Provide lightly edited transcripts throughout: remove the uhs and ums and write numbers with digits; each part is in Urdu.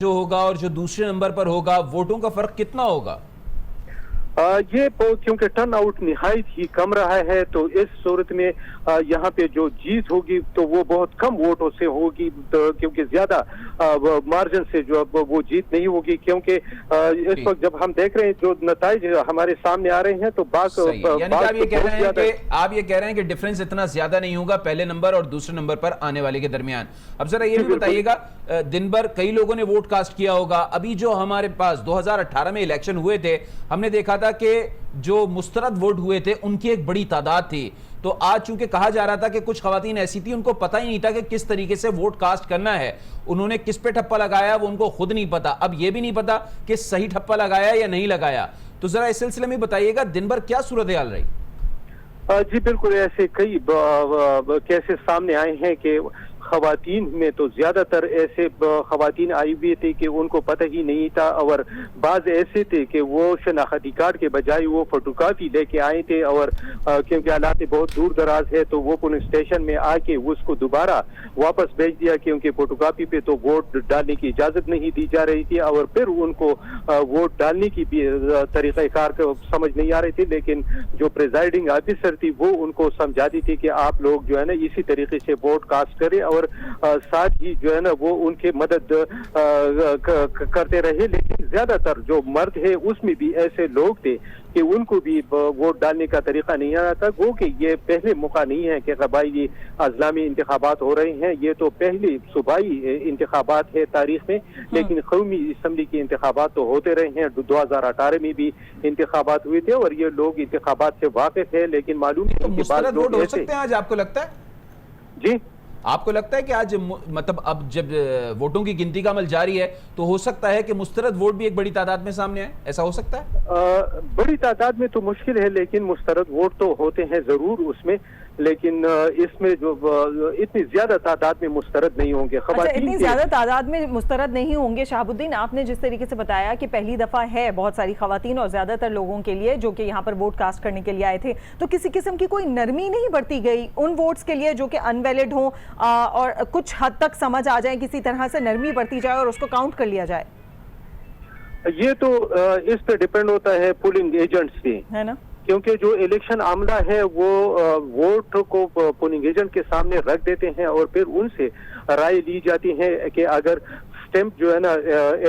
جو ہوگا اور جو دوسرے نمبر پر ہوگا ووٹوں کا فرق کتنا ہوگا؟ یہ کیونکہ ٹرن آؤٹ نہایت ہی کم رہا ہے تو اس صورت میں یہاں پہ جو جیت ہوگی تو وہ بہت کم ووٹوں سے ہوگی، کیونکہ زیادہ مارجن سے جو وہ جیت نہیں ہوگی، کیونکہ اس وقت جب ہم دیکھ رہے ہیں جو نتائج ہمارے سامنے آ رہے ہیں تو یعنی آپ یہ کہہ رہے ہیں کہ ڈیفرنس اتنا زیادہ نہیں ہوگا پہلے نمبر اور دوسرے نمبر پر آنے والے کے درمیان۔ اب ذرا یہ بھی بتائیے گا، دن بھر کئی لوگوں نے ووٹ کاسٹ کیا ہوگا، ابھی جو ہمارے پاس 2018 میں الیکشن ہوئے تھے ہم نے دیکھا تھا کہ جو مسترد ووٹ ہوئے تھے ان کی ایک بڑی تعداد تھی، تو آج چونکہ کہا جا رہا تھا کہ کچھ خواتین ایسی تھی ان کو پتہ ہی نہیں تھا کہ کس طریقے سے ووٹ کاسٹ کرنا ہے، انہوں نے کس پہ ٹھپا لگایا وہ ان کو خود نہیں پتا، اب یہ بھی نہیں پتا کہ صحیح ٹھپا لگایا یا نہیں لگایا، تو ذرا اس سلسلے میں بتائیے گا دن بھر کیا صورتحال رہی؟ جی بالکل، ایسے کئی کیسز سامنے آئے ہیں کہ خواتین میں تو زیادہ تر ایسے خواتین آئی ہوئی تھی کہ ان کو پتہ ہی نہیں تھا، اور بعض ایسے تھے کہ وہ شناختی کارڈ کے بجائے وہ فوٹو کاپی لے کے آئے تھے، اور کیونکہ علاقے بہت دور دراز ہے تو وہ پولیس اسٹیشن میں آ کے اس کو دوبارہ واپس بھیج دیا، کیونکہ فوٹو کاپی پہ تو ووٹ ڈالنے کی اجازت نہیں دی جا رہی تھی، اور پھر ان کو ووٹ ڈالنے کی بھی طریقہ کار سمجھ نہیں آ رہی تھی، لیکن جو پریزائڈنگ آفیسر تھی وہ ان کو سمجھاتی تھی کہ آپ لوگ جو ہے نا اسی طریقے سے ووٹ کاسٹ کریں، اور ساتھ ہی جو ہے نا وہ ان کے مدد کرتے رہے، لیکن زیادہ تر جو مرد ہے اس میں بھی ایسے لوگ تھے کہ ان کو بھی ووٹ ڈالنے کا طریقہ نہیں آ رہا تھا، گو کہ یہ پہلے موقع نہیں ہے کہ قبائلی اضلاع میں انتخابات ہو رہے ہیں، یہ تو پہلی صوبائی انتخابات ہے تاریخ میں، لیکن قومی اسمبلی کے انتخابات تو ہوتے رہے ہیں، 2018 میں بھی انتخابات ہوئے تھے اور یہ لوگ انتخابات سے واقف ہے، لیکن معلوم ہے کہ مسترد ووٹ ہو سکتے ہیں آج، آپ کو لگتا ہے؟ جی آپ کو لگتا ہے کہ آج مطلب اب جب ووٹوں کی گنتی کا عمل جاری ہے تو ہو سکتا ہے کہ مسترد ووٹ بھی ایک بڑی تعداد میں سامنے آئے، ایسا ہو سکتا ہے؟ بڑی تعداد میں تو مشکل ہے، لیکن مسترد ووٹ تو ہوتے ہیں ضرور اس میں، لیکن اس میں جو اتنی زیادہ تعداد میں مسترد نہیں ہوں گے۔ اتنی زیادہ تعداد میں مسترد نہیں ہوں گے۔ شہاب الدین، آپ نے جس طریقے سے بتایا کہ پہلی دفعہ ہے بہت ساری خواتین اور زیادہ تر لوگوں کے لیے جو کہ یہاں پر ووٹ کاسٹ کرنے کے لیے آئے تھے، تو کسی قسم کی کوئی نرمی نہیں برتی گئی ان ووٹس کے لیے جو کہ ان ویلڈ ہوں اور کچھ حد تک سمجھ آ جائیں، کسی طرح سے نرمی برتی جائے اور اس کو کاؤنٹ کر لیا جائے؟ یہ تو اس پہ ڈیپینڈ ہوتا ہے پولنگ ایجنٹس سے، ہے نا، کیونکہ جو الیکشن عملہ ہے وہ ووٹ کو پولنگ ایجنٹ کے سامنے رکھ دیتے ہیں اور پھر ان سے رائے لی جاتی ہے کہ اگر سٹیمپ جو ہے نا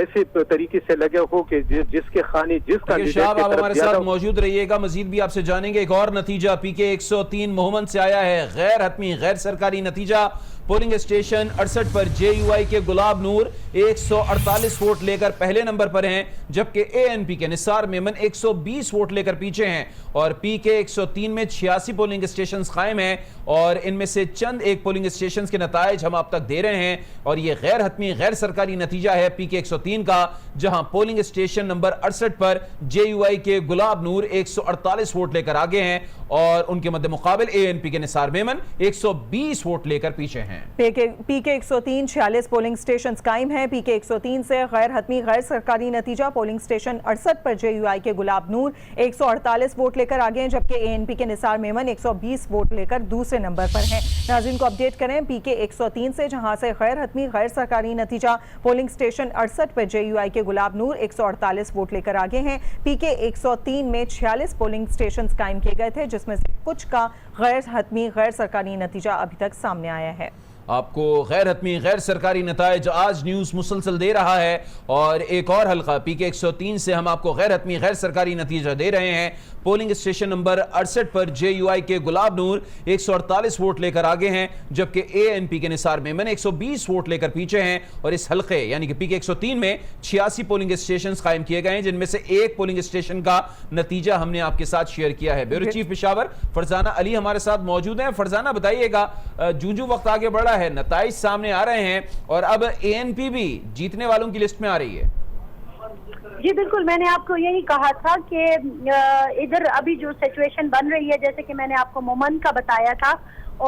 ایسے طریقے سے لگے ہو کہ جس کے خانے جس کا شہاب آپ ہمارے ساتھ موجود رہیے گا، مزید بھی آپ سے جانیں گے۔ ایک اور نتیجہ پی کے 103 مومن سے آیا ہے، غیر حتمی غیر سرکاری نتیجہ، پولنگ اسٹیشن 68 پر جے یو آئی کے گلاب نور 148 ووٹ لے کر پہلے نمبر پر ہیں، جبکہ اے این پی کے نثار میمن 120 ووٹ لے کر پیچھے ہیں، اور پی کے 103 میں 86 پولنگ اسٹیشنز قائم ہیں، اور ان میں سے چند ایک پولنگ اسٹیشنز کے نتائج ہم آپ تک دے رہے ہیں، اور یہ غیر حتمی غیر سرکاری نتیجہ ہے پی کے 103 کا، جہاں پولنگ اسٹیشن نمبر 68 پر جے یو آئی کے گلاب نور 148 ووٹ لے کر آگے ہیں، اور ان کے مد مقابل اے این پی کے نثار میمن 120 ووٹ لے کر پیچھے ہیں۔ پی کے 103 46 پولنگ سٹیشنز قائم ہیں۔ پی کے 103 سے غیر حتمی غیر سرکاری نتیجہ، پولنگ سٹیشن 68 پر جے یو آئی کے گلاب نور 148 ووٹ لے کر آگے ہیں، جبکہ اے این پی کے نثار میمن 120 ووٹ لے کر دوسرے نمبر پر ہیں۔ ناظرین کو اپڈیٹ کریں پی کے 103 سے، جہاں سے غیر حتمی غیر سرکاری نتیجہ، پولنگ سٹیشن 68 پر جے یو آئی کے گلاب نور 148 ووٹ لے کر آگے ہیں۔ پی کے 103 میں 46 پولنگ سٹیشنز قائم کیے گئے تھے، جس میں سے کچھ کا غیر حتمی غیر سرکاری نتیجہ ابھی تک سامنے آیا ہے۔ آپ کو غیر حتمی غیر سرکاری نتائج آج نیوز مسلسل دے رہا ہے، اور ایک اور حلقہ پی کے 103 سے ہم آپ کو غیر حتمی غیر سرکاری نتیجہ دے رہے ہیں۔ پولنگ اسٹیشن نمبر 68 پر جے یو آئی کے گلاب نور 148 ووٹ لے کر آگے ہیں، جبکہ اے این پی کے نثار میمن 120 ووٹ لے کر پیچھے ہیں، اور اس حلقے یعنی کہ پی کے 103 میں 86 پولنگ اسٹیشنز قائم کیے گئے ہیں، جن میں سے ایک پولنگ اسٹیشن کا نتیجہ ہم نے آپ کے ساتھ شیئر کیا ہے۔ بیورو چیف پشاور فرزانہ علی ہمارے ساتھ موجود ہیں۔ فرزانہ بتائیے گا، جو وقت آگے بڑھا ہے نتائج سامنے آ رہے ہیں، اور اب اے این پی بھی جیتنے والوں کی لسٹ میں آ رہی ہے۔ جی بالکل، میں نے آپ کو یہی کہا تھا کہ ادھر ابھی جو سچویشن بن رہی ہے، جیسے کہ میں نے آپ کو مومن کا بتایا تھا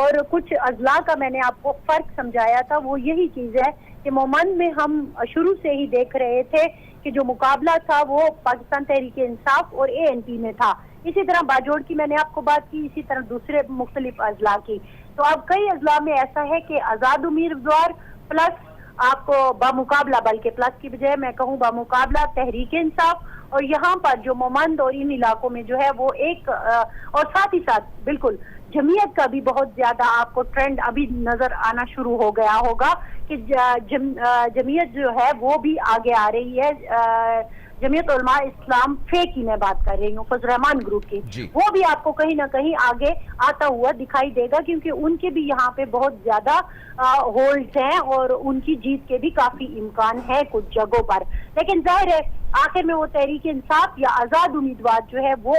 اور کچھ اضلاع کا میں نے آپ کو فرق سمجھایا تھا، وہ یہی چیز ہے کہ مومن میں ہم شروع سے ہی دیکھ رہے تھے کہ جو مقابلہ تھا وہ پاکستان تحریک انصاف اور اے این پی میں تھا۔ اسی طرح باجوڑ کی میں نے آپ کو بات کی، اسی طرح دوسرے مختلف اضلاع کی۔ تو اب کئی اضلاع میں ایسا ہے کہ آزاد امیدوار پلس آپ کو بمقابلہ, بلکہ پلس کی بجائے میں کہوں بمقابلہ تحریک انصاف, اور یہاں پر جو مومند اور ان علاقوں میں جو ہے وہ ایک اور ساتھ ہی ساتھ بالکل جمعیت کا بھی بہت زیادہ آپ کو ٹرینڈ ابھی نظر آنا شروع ہو گیا ہوگا کہ جمعیت جو ہے وہ بھی آگے آ رہی ہے. جمعیت علماء اسلام فے کی میں بات کر رہی ہوں, فضل الرحمان گروپ کی, وہ بھی آپ کو کہیں نہ کہیں آگے آتا ہوا دکھائی دے گا, کیونکہ ان کے بھی یہاں پہ بہت زیادہ ہولڈز ہیں اور ان کی جیت کے بھی کافی امکان ہے کچھ جگہوں پر. لیکن ظاہر ہے آخر میں وہ تحریک انصاف یا آزاد امیدوار جو ہے وہ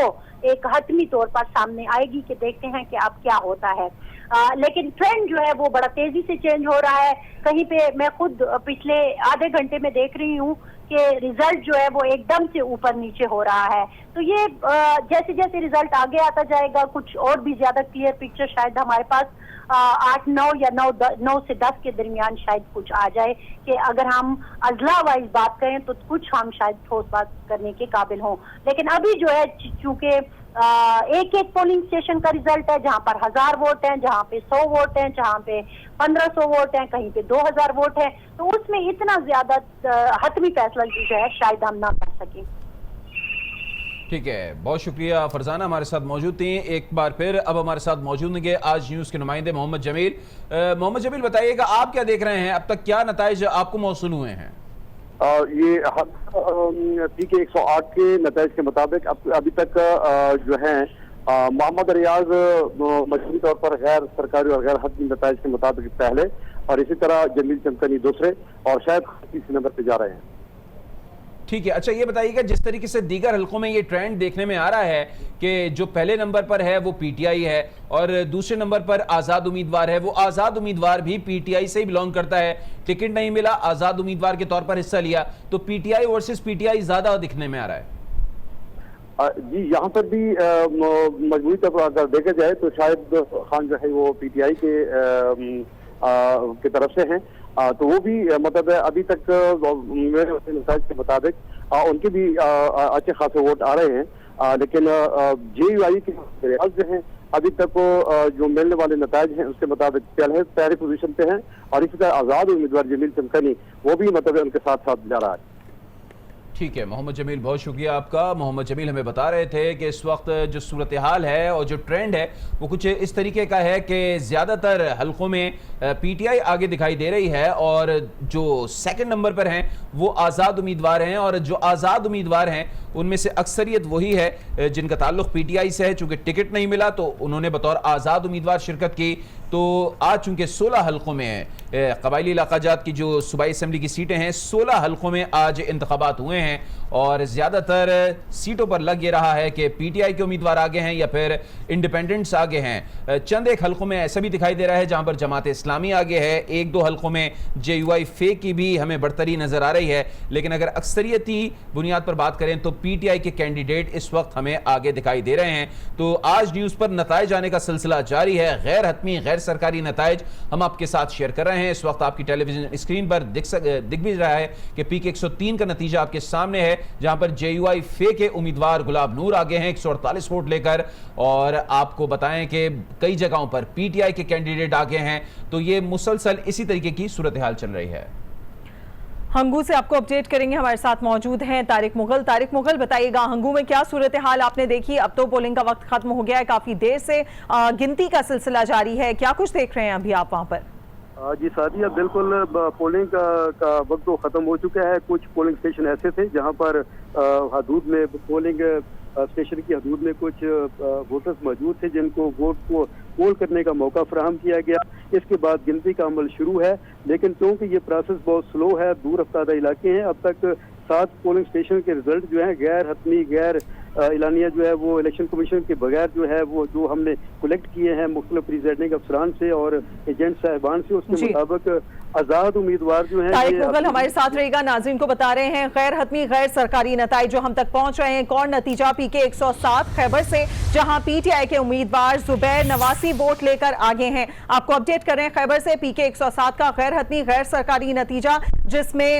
ایک حتمی طور پر سامنے آئے گی کہ دیکھتے ہیں کہ اب کیا ہوتا ہے. لیکن ٹرینڈ جو ہے وہ بڑا تیزی سے چینج ہو رہا ہے. کہیں پہ میں خود پچھلے آدھے گھنٹے میں دیکھ رہی ہوں کہ ریزلٹ جو ہے وہ ایک دم سے اوپر نیچے ہو رہا ہے. تو یہ جیسے جیسے ریزلٹ آگے آتا جائے گا کچھ اور بھی زیادہ کلیئر پکچر شاید ہمارے پاس 8-9 یا 9 سے 10 کے درمیان شاید کچھ آ جائے کہ اگر ہم اضلاع وائز بات کریں تو کچھ ہم شاید ٹھوس بات کرنے کے قابل ہوں. لیکن ابھی جو ہے چونکہ ایک پولنگ اسٹیشن کا ریزلٹ ہے, جہاں پر 1000 ووٹ ہیں, جہاں پہ 100 ووٹ ہیں, جہاں پہ 1500 ووٹ ہیں, کہیں پہ 2000 ووٹ ہیں, تو اس میں اتنا زیادہ حتمی فیصلہ جو ہے شاید ہم نہ کر سکیں. ٹھیک ہے, بہت شکریہ فرزانہ, ہمارے ساتھ موجود تھیں. ایک بار پھر اب ہمارے ساتھ موجود ہیں آج نیوز کے نمائندے محمد جمیل. محمد جمیل بتائیے گا آپ کیا دیکھ رہے ہیں, اب تک کیا نتائج آپ کو موصول ہوئے ہیں؟ یہ پی کے 108 کے نتائج کے مطابق ابھی تک جو ہیں محمد ریاض مجموعی طور پر غیر سرکاری اور غیر حتمی نتائج کے مطابق پہلے, اور اسی طرح جمیل چمکنی دوسرے, اور شاید تیسرے نمبر پہ جا رہے ہیں. ٹھیک ہے, اچھا یہ بتائیے گا جس طریقے سے دیگر حلقوں میں یہ ٹرینڈ دیکھنے میں آ رہا ہے کہ جو پہلے نمبر پر ہے وہ پی ٹی آئی ہے اور دوسرے نمبر پر آزاد امیدوار ہے, وہ آزاد امیدوار بھی پی ٹی آئی سے ہی بلونگ کرتا ہے, ٹکٹ نہیں ملا, آزاد امیدوار کے طور پر حصہ لیا, تو P T I versus P T I زیادہ دکھنے میں آ رہا ہے. جی یہاں پر بھی مجموعی طور پر اگر دیکھا جائے تو شاہد خان جو ہے وہ پی ٹی آئی کے طرف سے ہیں, تو وہ بھی مطلب ابھی تک میرے نتائج کے مطابق ان کے بھی اچھے خاصے ووٹ آ رہے ہیں. لیکن جے یو آئی کے ریاض جو ہیں ابھی تک جو ملنے والے نتائج ہیں اس کے مطابق پہلی پوزیشن پہ ہیں, اور اسی طرح آزاد امیدوار جمیل چمکنی وہ بھی مطلب ان کے ساتھ ساتھ جا رہا ہے. ٹھیک ہے محمد جمیل, بہت شکریہ آپ کا. محمد جمیل ہمیں بتا رہے تھے کہ اس وقت جو صورتحال ہے اور جو ٹرینڈ ہے وہ کچھ اس طریقے کا ہے کہ زیادہ تر حلقوں میں پی ٹی آئی آگے دکھائی دے رہی ہے, اور جو سیکنڈ نمبر پر ہیں وہ آزاد امیدوار ہیں, اور جو آزاد امیدوار ہیں ان میں سے اکثریت وہی ہے جن کا تعلق پی ٹی آئی سے ہے. چونکہ ٹکٹ نہیں ملا تو انہوں نے بطور آزاد امیدوار شرکت کی. تو آج چونکہ 16 حلقوں میں قبائلی علاقہ جات کی جو صوبائی اسمبلی کی سیٹیں ہیں 16 حلقوں میں آج انتخابات ہوئے ہیں, اور زیادہ تر سیٹوں پر لگ یہ رہا ہے کہ پی ٹی آئی کے امیدوار آگے ہیں یا پھر انڈیپینڈنٹس آگے ہیں. چند ایک حلقوں میں ایسا بھی دکھائی دے رہا ہے جہاں پر جماعت اسلامی آگے ہے, 1-2 حلقوں میں جے یو آئی فے کی بھی ہمیں برتری نظر آ رہی ہے. لیکن اگر اکثریتی بنیاد پر بات کریں تو پی ٹی آئی کے کینڈیڈیٹ اس وقت ہمیں آگے دکھائی دے رہے ہیں. تو آج نیوز پر نتائج آنے کا سلسلہ جاری ہے, غیر حتمی غیر سرکاری نتائج ہم آپ کے ساتھ شیئر کر رہے ہیں. اس وقت آپ کی ٹیلی ویژن اسکرین پر دکھ بھی رہا ہے کہ پی کے 103 کا نتیجہ آپ کے سامنے ہے, جہاں پر جے یو آئی فے کے امیدوار گلاب نور آگے ہیں 148 ووٹ لے کر, اور آپ کو بتائیں کہ کئی جگہوں پر پی ٹی آئی کے کینڈیڈیٹ آگے ہیں. تو یہ مسلسل اسی طریقے کی صورتحال چل رہی ہے. ہنگو سے آپ کو اپڈیٹ کریں گے, ہمارے ساتھ موجود ہیں طارق مغل. طارق مغل بتائیے گا ہنگو میں کیا صورتحال آپ نے دیکھی؟ اب تو پولنگ کا وقت ختم ہو گیا ہے, کافی دیر سے گنتی کا سلسلہ جاری ہے, کیا کچھ دیکھ رہے ہیں ابھی آپ وہاں پر؟ جی سعدیہ, بالکل پولنگ کا وقت تو ختم ہو چکا ہے. کچھ پولنگ اسٹیشن ایسے تھے جہاں پر حدود میں پولنگ اسٹیشن کی حدود میں کچھ ووٹرز موجود تھے جن کو ووٹ کو پول کرنے کا موقع فراہم کیا گیا. اس کے بعد گنتی کا عمل شروع ہے, لیکن کیونکہ یہ پروسیس بہت سلو ہے, دور افتادہ علاقے ہیں, اب تک 7 پولنگ اسٹیشن کے ریزلٹ جو ہیں غیر حتمی غیر اعلانیہ جو ہے وہ الیکشن کمیشن کے بغیر جو ہے وہ جو ہم نے کلیکٹ کیے ہیں مختلف پریزائڈنگ افسران سے اور ایجنٹ صاحبان سے, اس کے مطابق آزاد امیدوار جو ہیں. طارق مغل ہمارے ساتھ رہے گا, ناظرین کو بتا رہے ہیں غیر حتمی غیر سرکاری نتائج جو ہم تک پہنچ رہے ہیں. ایک اور نتیجہ پی کے 107 خیبر سے, جہاں پی ٹی آئی کے امیدوار زبیر نواسی ووٹ لے کر آگے ہیں. آپ کو اپڈیٹ کر رہے ہیں خیبر سے پی کے 107 کا غیر حتمی غیر سرکاری نتیجہ, جس میں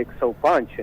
105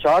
4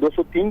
203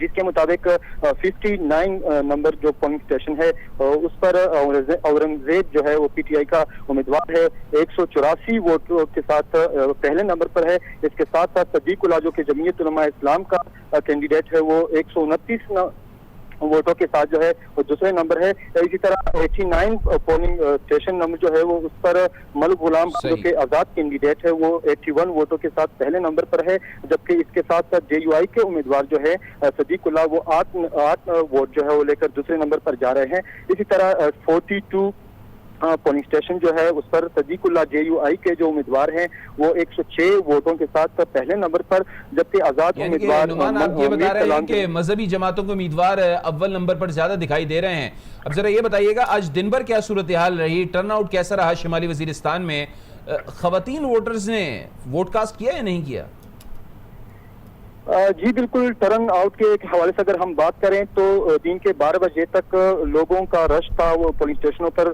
جس کے مطابق 59 نمبر جو پولنگ اسٹیشن ہے اس پر اورنگزیب جو ہے وہ پی ٹی آئی کا امیدوار ہے، 184 ووٹ کے ساتھ پہلے نمبر پر ہے۔ اس کے ساتھ ساتھ صدیق اللہ جو کہ جمعیت علماء اسلام کا کینڈیڈیٹ ہے وہ 129 ووٹوں کے ساتھ جو ہے وہ دوسرے نمبر ہے۔ اسی طرح 89 پولنگ اسٹیشن نمبر جو ہے وہ اس پر ملک غلام جو کہ آزاد کینڈیڈیٹ ہے وہ 81 ووٹوں کے ساتھ پہلے نمبر پر ہے، جبکہ اس کے ساتھ ساتھ جے یو آئی کے امیدوار جو ہے صدیق اللہ وہ 8 ووٹ جو ہے وہ لے کر دوسرے نمبر پر جا رہے ہیں۔ اسی طرح 42 پولنگ اسٹیشن جو ہے اس پر صدیق اللہ جے یو آئی کے جو امیدوار ہیں وہ 106 ووٹوں کے ساتھ پہلے نمبر پر، جبکہ آزاد امیدوار آپ یہ بتا رہے ہیں کہ مذہبی جماعتوں کے امیدوار اول نمبر پر زیادہ دکھائی دے رہے ہیں۔ اب ذرا یہ بتائیے گا آج دن بھر کیا صورتحال رہی، ٹرن آؤٹ کیسا رہا شمالی وزیرستان میں؟ خواتین ووٹرز نے ووٹ کاسٹ کیا یا نہیں کیا؟ جی بالکل، ٹرن آؤٹ کے حوالے سے اگر ہم بات کریں تو دن کے 12 بجے تک لوگوں کا رش تھا، وہ پولنگ اسٹیشنوں پر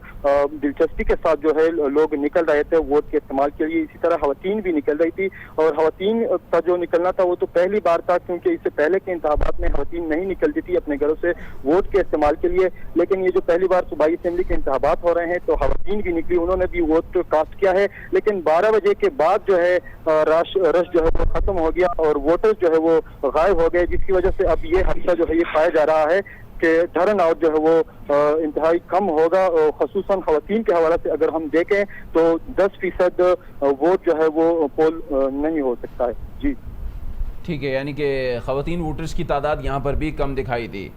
دلچسپی کے ساتھ جو ہے لوگ نکل رہے تھے ووٹ کے استعمال کے لیے۔ اسی طرح خواتین بھی نکل رہی تھی، اور خواتین کا جو نکلنا تھا وہ تو پہلی بار تھا، کیونکہ اس سے پہلے کے انتخابات میں خواتین نہیں نکلتی تھی اپنے گھروں سے ووٹ کے استعمال کے لیے، لیکن یہ جو پہلی بار صوبائی اسمبلی کے انتخابات ہو رہے ہیں تو خواتین بھی نکلی، انہوں نے بھی ووٹ کاسٹ کیا ہے۔ لیکن 12 بجے کے بعد جو ہے رش جو ہے وہ ختم ہو گیا اور ووٹر جو ہے وہ غائب ہو گئے، جس کی وجہ سے اب یہ حادثہ جو ہے یہ پایا جا رہا ہے کہ ٹرن آؤٹ جو ہے وہ انتہائی کم ہوگا، خصوصاً خواتین کے حوالے سے اگر ہم دیکھیں تو 10% ووٹ جو ہے وہ پول نہیں ہو سکتا ہے۔ جی ٹھیک ہے، یعنی کہ خواتین ووٹرز کی تعداد یہاں پر بھی کم دکھائی دی۔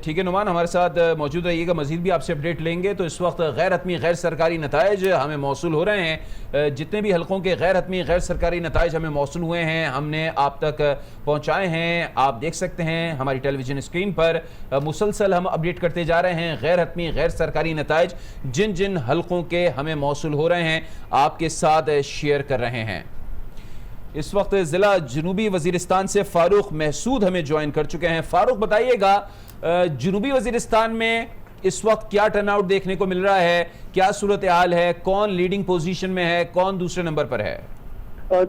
ٹھیک ہے نعمان، ہمارے ساتھ موجود رہیے گا، مزید بھی آپ سے اپڈیٹ لیں گے۔ تو اس وقت غیر حتمی غیر سرکاری نتائج ہمیں موصول ہو رہے ہیں، جتنے بھی حلقوں کے غیر حتمی غیر سرکاری نتائج ہمیں موصول ہوئے ہیں ہم نے آپ تک پہنچائے ہیں۔ آپ دیکھ سکتے ہیں ہماری ٹیلی ویژن اسکرین پر مسلسل ہم اپڈیٹ کرتے جا رہے ہیں غیر حتمی غیر سرکاری نتائج جن جن حلقوں کے ہمیں موصول ہو رہے ہیں آپ کے ساتھ شیئر کر رہے ہیں۔ اس وقت ضلع جنوبی وزیرستان سے فاروق محسود ہمیں جوائن کر چکے ہیں۔ فاروق بتائیے گا جنوبی وزیرستان میں اس وقت کیا ٹرن آؤٹ دیکھنے کو مل رہا ہے، کیا صورتحال ہے، کون لیڈنگ پوزیشن میں ہے، کون دوسرے نمبر پر ہے؟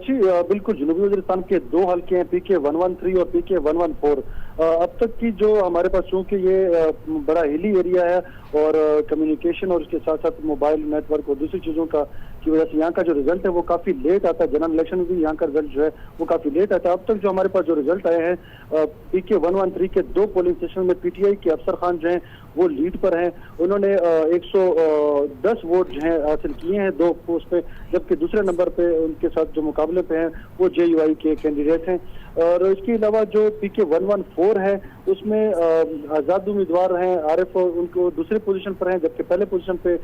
جی بالکل، جنوبی وزیرستان کے 2 حلقے ہیں، پی کے 113 اور پی کے 114۔ اب تک کی جو ہمارے پاس چونکہ یہ بڑا ہلی ایریا ہے اور کمیونیکیشن اور اس کے ساتھ ساتھ موبائل نیٹ ورک اور دوسری چیزوں کی وجہ سے یہاں کا جو رزلٹ ہے وہ کافی لیٹ آتا ہے، جنرل الیکشن بھی یہاں کا رزلٹ جو ہے وہ کافی لیٹ آتا ہے۔ اب تک جو ہمارے پاس جو رزلٹ آئے ہیں پی کے 113 کے 2 پولنگ اسٹیشن میں پی ٹی آئی کے افسر خان جو ہیں وہ لیڈ پر ہیں، انہوں نے 110 ووٹ جو ہیں حاصل کیے ہیں 2 پوسٹ پہ، جبکہ دوسرے نمبر پہ ان کے ساتھ جو مقابلے پہ ہیں وہ جے یو آئی کے کینڈیڈیٹ ہیں۔ اور اس کے علاوہ جو پی کے 114 ہے اس میں آزاد امیدوار ہیں، عارف ان کو دوسرے پوزیشن پر ہیں، جبکہ پہلے پوزیشن پہ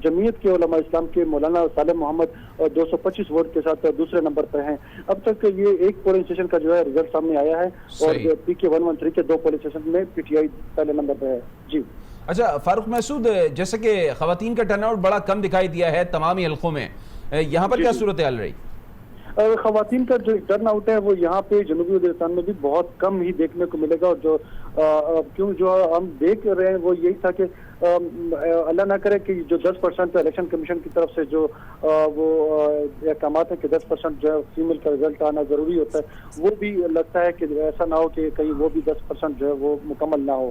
جمعیت کے علماء اسلام کے مولانا سالم محمد 225 ووٹ کے ساتھ دوسرے نمبر پر ہیں۔ اب تک یہ ایک پولنگ اسٹیشن کا جو ہے رزلٹ سامنے آیا ہے اور پی کے 113 کے 2 پولنگ اسٹیشن میں پی ٹی آئی پہلے نمبر پہ ہے۔ جی اچھا فاروق محسود، جیسے کہ خواتین کا ٹرن آؤٹ بڑا کم دکھائی دیا ہے تمام ہی حلقوں میں، یہاں پر کیا صورتحال رہی؟ خواتین کا جو ٹرن آؤٹ ہے وہ یہاں پہ جنوبی وزیرستان میں بھی بہت کم ہی دیکھنے کو ملے گا، اور جو ہم دیکھ رہے ہیں وہ یہی تھا کہ اللہ نہ کرے کہ جو 10% الیکشن کمیشن کی طرف سے جو وہ احکامات ہیں کہ 10% جو ہے فیمیل کا رزلٹ آنا ضروری ہوتا ہے، وہ بھی لگتا ہے کہ ایسا نہ ہو کہ کہیں وہ بھی 10% جو ہے وہ مکمل نہ ہو۔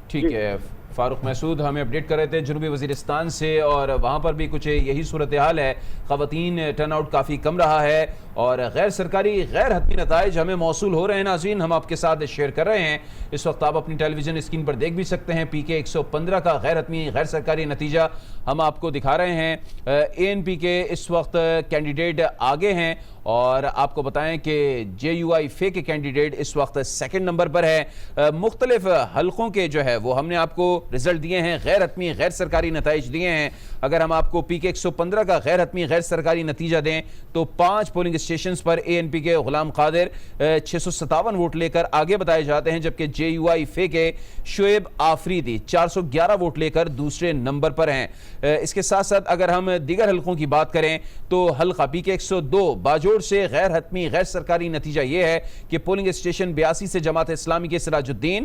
ٹھیک ہے، فاروق محسود ہمیں اپڈیٹ کر رہے تھے جنوبی وزیرستان سے، اور وہاں پر بھی کچھ یہی صورتحال ہے، خواتین ٹرن آؤٹ کافی کم رہا ہے اور غیر سرکاری غیر حتمی نتائج ہمیں موصول ہو رہے ہیں۔ ناظرین ہم آپ کے ساتھ شیئر کر رہے ہیں، اس وقت آپ اپنی ٹیلی ویژن اسکرین پر دیکھ بھی سکتے ہیں، پی کے 115 کا غیر حتمی غیر سرکاری نتیجہ ہم آپ کو دکھا رہے ہیں۔ اے این پی کے اس وقت کینڈیڈیٹ آگے ہیں، اور آپ کو بتائیں کہ جے یو آئی فے کے کینڈیڈیٹ اس وقت 2nd نمبر پر ہے۔ مختلف حلقوں کے جو ہے وہ ہم نے آپ کو رزلٹ دیے ہیں، غیر حتمی غیر سرکاری نتائج دیے ہیں۔ اگر ہم آپ کو پی کے 115 کا غیر حتمی غیر سرکاری نتیجہ دیں تو 5 پولنگ اسٹیشنز پر اے این پی کے غلام قادر 657 ووٹ لے کر آگے بتائے جاتے ہیں، جبکہ جے یو آئی فے کے شعیب آفریدی 411 ووٹ لے کر دوسرے نمبر پر ہیں۔ اس کے ساتھ ساتھ اگر ہم دیگر حلقوں کی بات کریں تو حلقہ پی کے 102 باجوڑ سے غیر حتمی غیر سرکاری نتیجہ یہ ہے کہ پولنگ اسٹیشن 82 سے جماعت اسلامی کے سراج الدین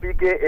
PK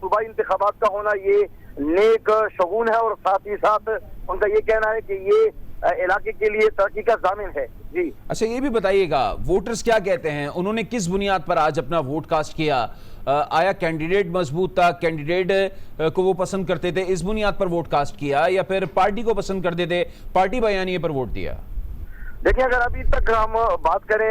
صوبائی انتخابات کا ہونا یہ نیک شگون ہے، اور ساتھ ہی ساتھ ان کا یہ کہنا ہے کہ یہ علاقے کے لیے ترقی کا ضامن ہے۔ جی اچھا، یہ بھی بتائیے گا ووٹرز کیا کہتے ہیں، انہوں نے کس بنیاد پر آج اپنا ووٹ کاسٹ کیا؟ آیا کینڈیڈیٹ مضبوط تھا، کینڈیڈیٹ کو وہ پسند کرتے تھے اس بنیاد پر ووٹ کاسٹ کیا، یا پھر پارٹی کو پسند کرتے تھے پارٹی بیانیے پر ووٹ دیا؟ دیکھیں، اگر ابھی تک ہم بات کریں،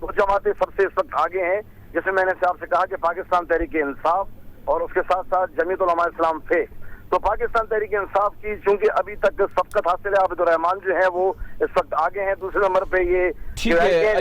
دو جماعتیں سب سے اس وقت آگے ہیں، جیسے میں نے آپ سے کہا کہ پاکستان تحریک انصاف اور اس کے ساتھ ساتھ جمیعت علماء اسلام فے۔ تو پاکستان تحریک انصاف کی چونکہ ابھی تک سبقت حاصل ہے، عابد الرحمان جو ہیں وہ اس وقت آگے ہیں، دوسرے نمبر پہ یہ ٹھیک ہے۔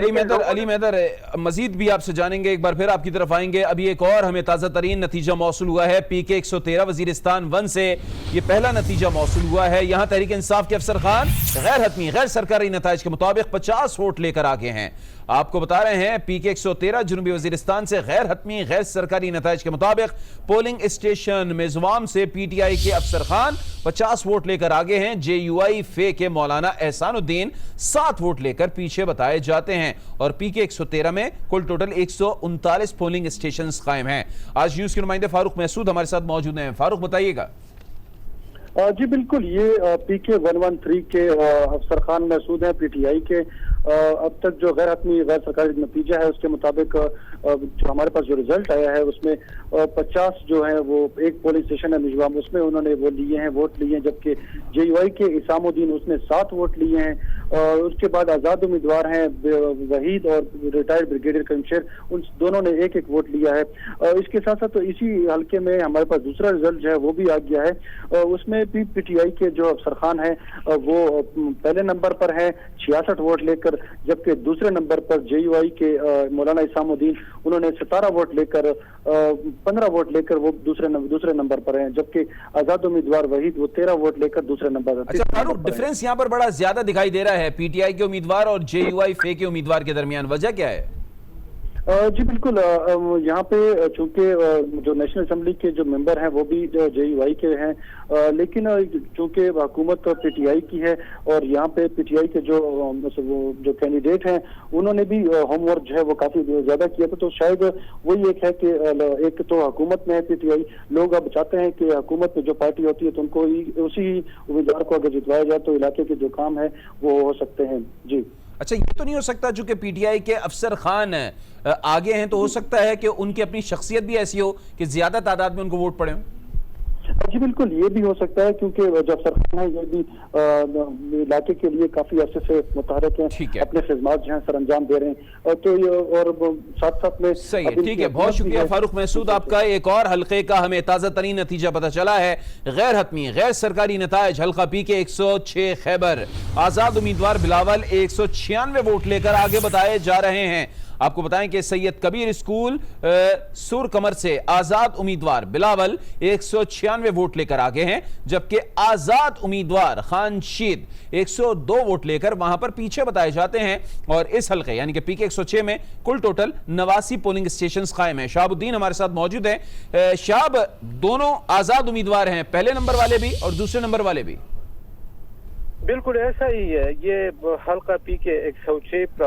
علی میدر مزید بھی آپ سے جانیں گے، ایک بار پھر آپ کی طرف آئیں گے۔ ابھی ایک اور ہمیں تازہ ترین نتیجہ موصول ہوا ہے پی کے 113 وزیرستان 1 سے، یہ پہلا نتیجہ موصول ہوا ہے۔ یہاں تحریک انصاف کے افسر خان غیر حتمی غیر سرکاری نتائج کے مطابق 50 ووٹ لے کر آگے ہیں۔ آپ کو بتا رہے ہیں پی کے 113 جنوبی وزیرستان سے غیر حتمی غیر سرکاری نتائج کے مطابق پولنگ اسٹیشن میزوام سے پی ٹی آئی کے افسر خان 50 ووٹ لے کر آگے ہیں۔ جے یو آئی فے کے مولانا احسان الدین 7 ووٹ لے کر پیچھے بتائے جاتے ہیں، اور پی کے 113 میں کل ٹوٹل 139 پولنگ اسٹیشنز قائم ہیں۔ آج نیوز کے نمائندے فاروق محسود ہمارے ساتھ موجود ہیں۔ فاروق بتائیے گا۔ جی بالکل، یہ پی کے 113 کے افسر خان محسود ہیں پی ٹی آئی کے۔ اب تک جو غیر حتمی غیر سرکاری نتیجہ ہے اس کے مطابق جو ہمارے پاس جو رزلٹ آیا ہے اس میں 50 جو ہیں وہ ایک پولنگ اسٹیشن ہے میزوام، اس میں انہوں نے وہ لیے ہیں ووٹ لیے ہیں، جبکہ جے یو آئی کے اسام الدین اس نے 7 ووٹ لیے ہیں، اور اس کے بعد آزاد امیدوار ہیں وحید اور ریٹائرڈ بریگیڈیئر کرمشیر، ان دونوں نے ایک ایک ووٹ لیا ہے۔ اس کے ساتھ ساتھ اسی حلقے میں ہمارے پاس دوسرا رزلٹ جو ہے وہ بھی آ گیا ہے، اس میں پی ٹی آئی کے جو افسر خان ہیں وہ پہلے نمبر پر ہیں 66 ووٹ لے کر، جبکہ دوسرے number per J U I کے مولانا اسام الدین انہوں نے 17 ووٹ لے کر 15 ووٹ لے کر وہ دوسرے نمبر پر ہیں، جبکہ آزاد امیدوار وحید وہ 13 ووٹ لے کر دوسرے نمبر پر۔ اچھا فاروق، ڈیفرنس یہاں پر بڑا زیادہ دکھائی دے رہا ہے پی ٹی آئی کے امیدوار اور جے یو آئی فے کے امیدوار کے درمیان، وجہ کیا ہے؟ جی بالکل، یہاں پہ چونکہ جو نیشنل اسمبلی کے جو ممبر ہیں وہ بھی جے یو آئی کے ہیں، لیکن چونکہ حکومت پی ٹی آئی کی ہے، اور یہاں پہ پی ٹی آئی کے جو کینڈیڈیٹ ہیں انہوں نے بھی ہوم ورک جو ہے وہ کافی زیادہ کیا تھا، تو شاید وہی ایک ہے کہ ایک تو حکومت میں ہے پی ٹی آئی، لوگ اب چاہتے ہیں کہ حکومت میں جو پارٹی ہوتی ہے تو ان کو اسی امیدوار کو اگر جتوایا جائے تو علاقے کے جو کام ہے وہ ہو سکتے ہیں۔ جی اچھا، یہ تو نہیں ہو سکتا چونکہ پی ٹی آئی کے افسر خان آگے ہیں تو ہو سکتا ہے کہ ان کی اپنی شخصیت بھی ایسی ہو کہ زیادہ تعداد میں ان کو ووٹ پڑے ہوں؟ جی بالکل، یہ بھی ہو سکتا ہے کیونکہ جو افسر خان ہیں یہ بھی علاقے کے لیے کافی عرصے سے متحرک ہیں، اپنے خدمات جو ہیں سر انجام دے رہے ہیں، تو اور ساتھ ساتھ میں صحیح ہے۔ ٹھیک ہے، بہت شکریہ فاروق محسود آپ کا۔ ایک اور حلقے کا ہمیں تازہ ترین نتیجہ پتہ چلا ہے، غیر حتمی غیر سرکاری نتائج حلقہ پی کے 106 خیبر، آزاد امیدوار بلاول 196 ووٹ لے کر آگے بتائے جا رہے ہیں۔ آپ کو بتائیں کہ سید کبیر اسکول سور کمر سے آزاد امیدوار بلاول 196 ووٹ لے کر آگے ہیں، جبکہ آزاد امیدوار خان شید 102 ووٹ لے کر وہاں پر پیچھے بتائے جاتے ہیں، اور اس حلقے یعنی کہ پی کے 106 میں کل ٹوٹل 89 پولنگ اسٹیشنز قائم ہیں۔ شہاب الدین ہمارے ساتھ موجود ہیں۔ شہاب، دونوں آزاد امیدوار ہیں، پہلے نمبر والے بھی اور دوسرے نمبر والے بھی؟ بالکل ایسا ہی ہے، یہ حلقہ پی کے 106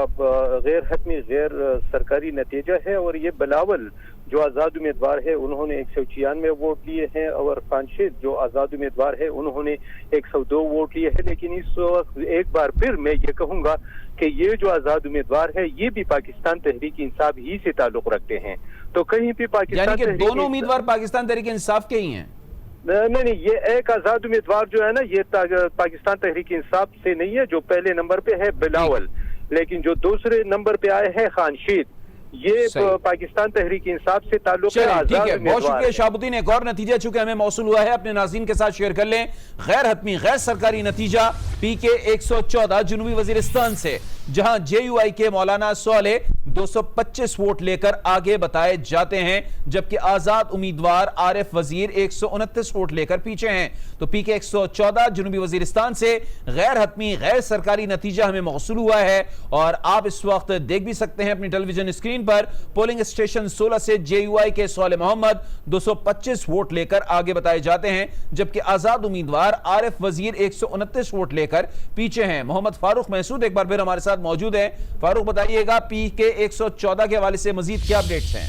غیر حتمی غیر سرکاری نتیجہ ہے، اور یہ بلاول جو آزاد امیدوار ہے انہوں نے 196 ووٹ لیے ہیں، اور خانشید جو آزاد امیدوار ہے انہوں نے 102 ووٹ لیے ہیں۔ لیکن اس وقت ایک بار پھر میں یہ کہوں گا کہ یہ جو آزاد امیدوار ہے یہ بھی پاکستان تحریک انصاف ہی سے تعلق رکھتے ہیں، تو کہیں بھی پاکستان یعنی کہ دونوں امیدوار پاکستان تحریک انصاف کے ہی ہیں؟ نہیں، یہ ایک آزاد امیدوار جو ہے نا یہ پاکستان تحریک انصاف سے نہیں ہے، جو پہلے نمبر پہ ہے بلاول، لیکن جو دوسرے نمبر پہ آئے ہیں خانشید یہ پاکستان تحریک انصاف سے تعلق ہے۔ ٹھیک ہے، بہت شکریہ شہاب الدین۔ ایک اور نتیجہ چونکہ ہمیں موصول ہوا ہے اپنے ناظرین کے ساتھ شیئر کر لیں۔ غیر حتمی غیر سرکاری نتیجہ پی کے 114 جنوبی وزیرستان سے، جہاں جے یو آئی کے مولانا صالح 225 ووٹ لے کر آگے بتائے جاتے ہیں، جبکہ آزاد امیدوار عارف وزیر 129 ووٹ لے کر پیچھے ہیں۔ تو پی کے 114 جنوبی وزیرستان سے غیر حتمی غیر سرکاری نتیجہ ہمیں موصول ہوا ہے، اور آپ اس وقت دیکھ بھی سکتے ہیں اپنی ٹیلی ویژن اسکرین پر پولنگ اسٹیشن 16 سے جے یو آئی کے صالح محمد 225 ووٹ لے کر آگے بتائے جاتے ہیں، جبکہ آزاد امیدوار عارف وزیر 129 ووٹ لے کر پیچھے ہیں۔ محمد فاروق محسود ایک بار پھر ہمارے ساتھ موجود ہیں۔ فاروق بتائیے گا پی کے 114 کے حوالے سے مزید کیا اپڈیٹس ہیں؟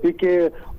PK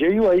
JUI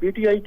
PTI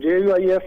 JUIF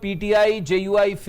PTI JUI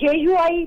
JUI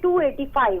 285,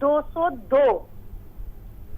202।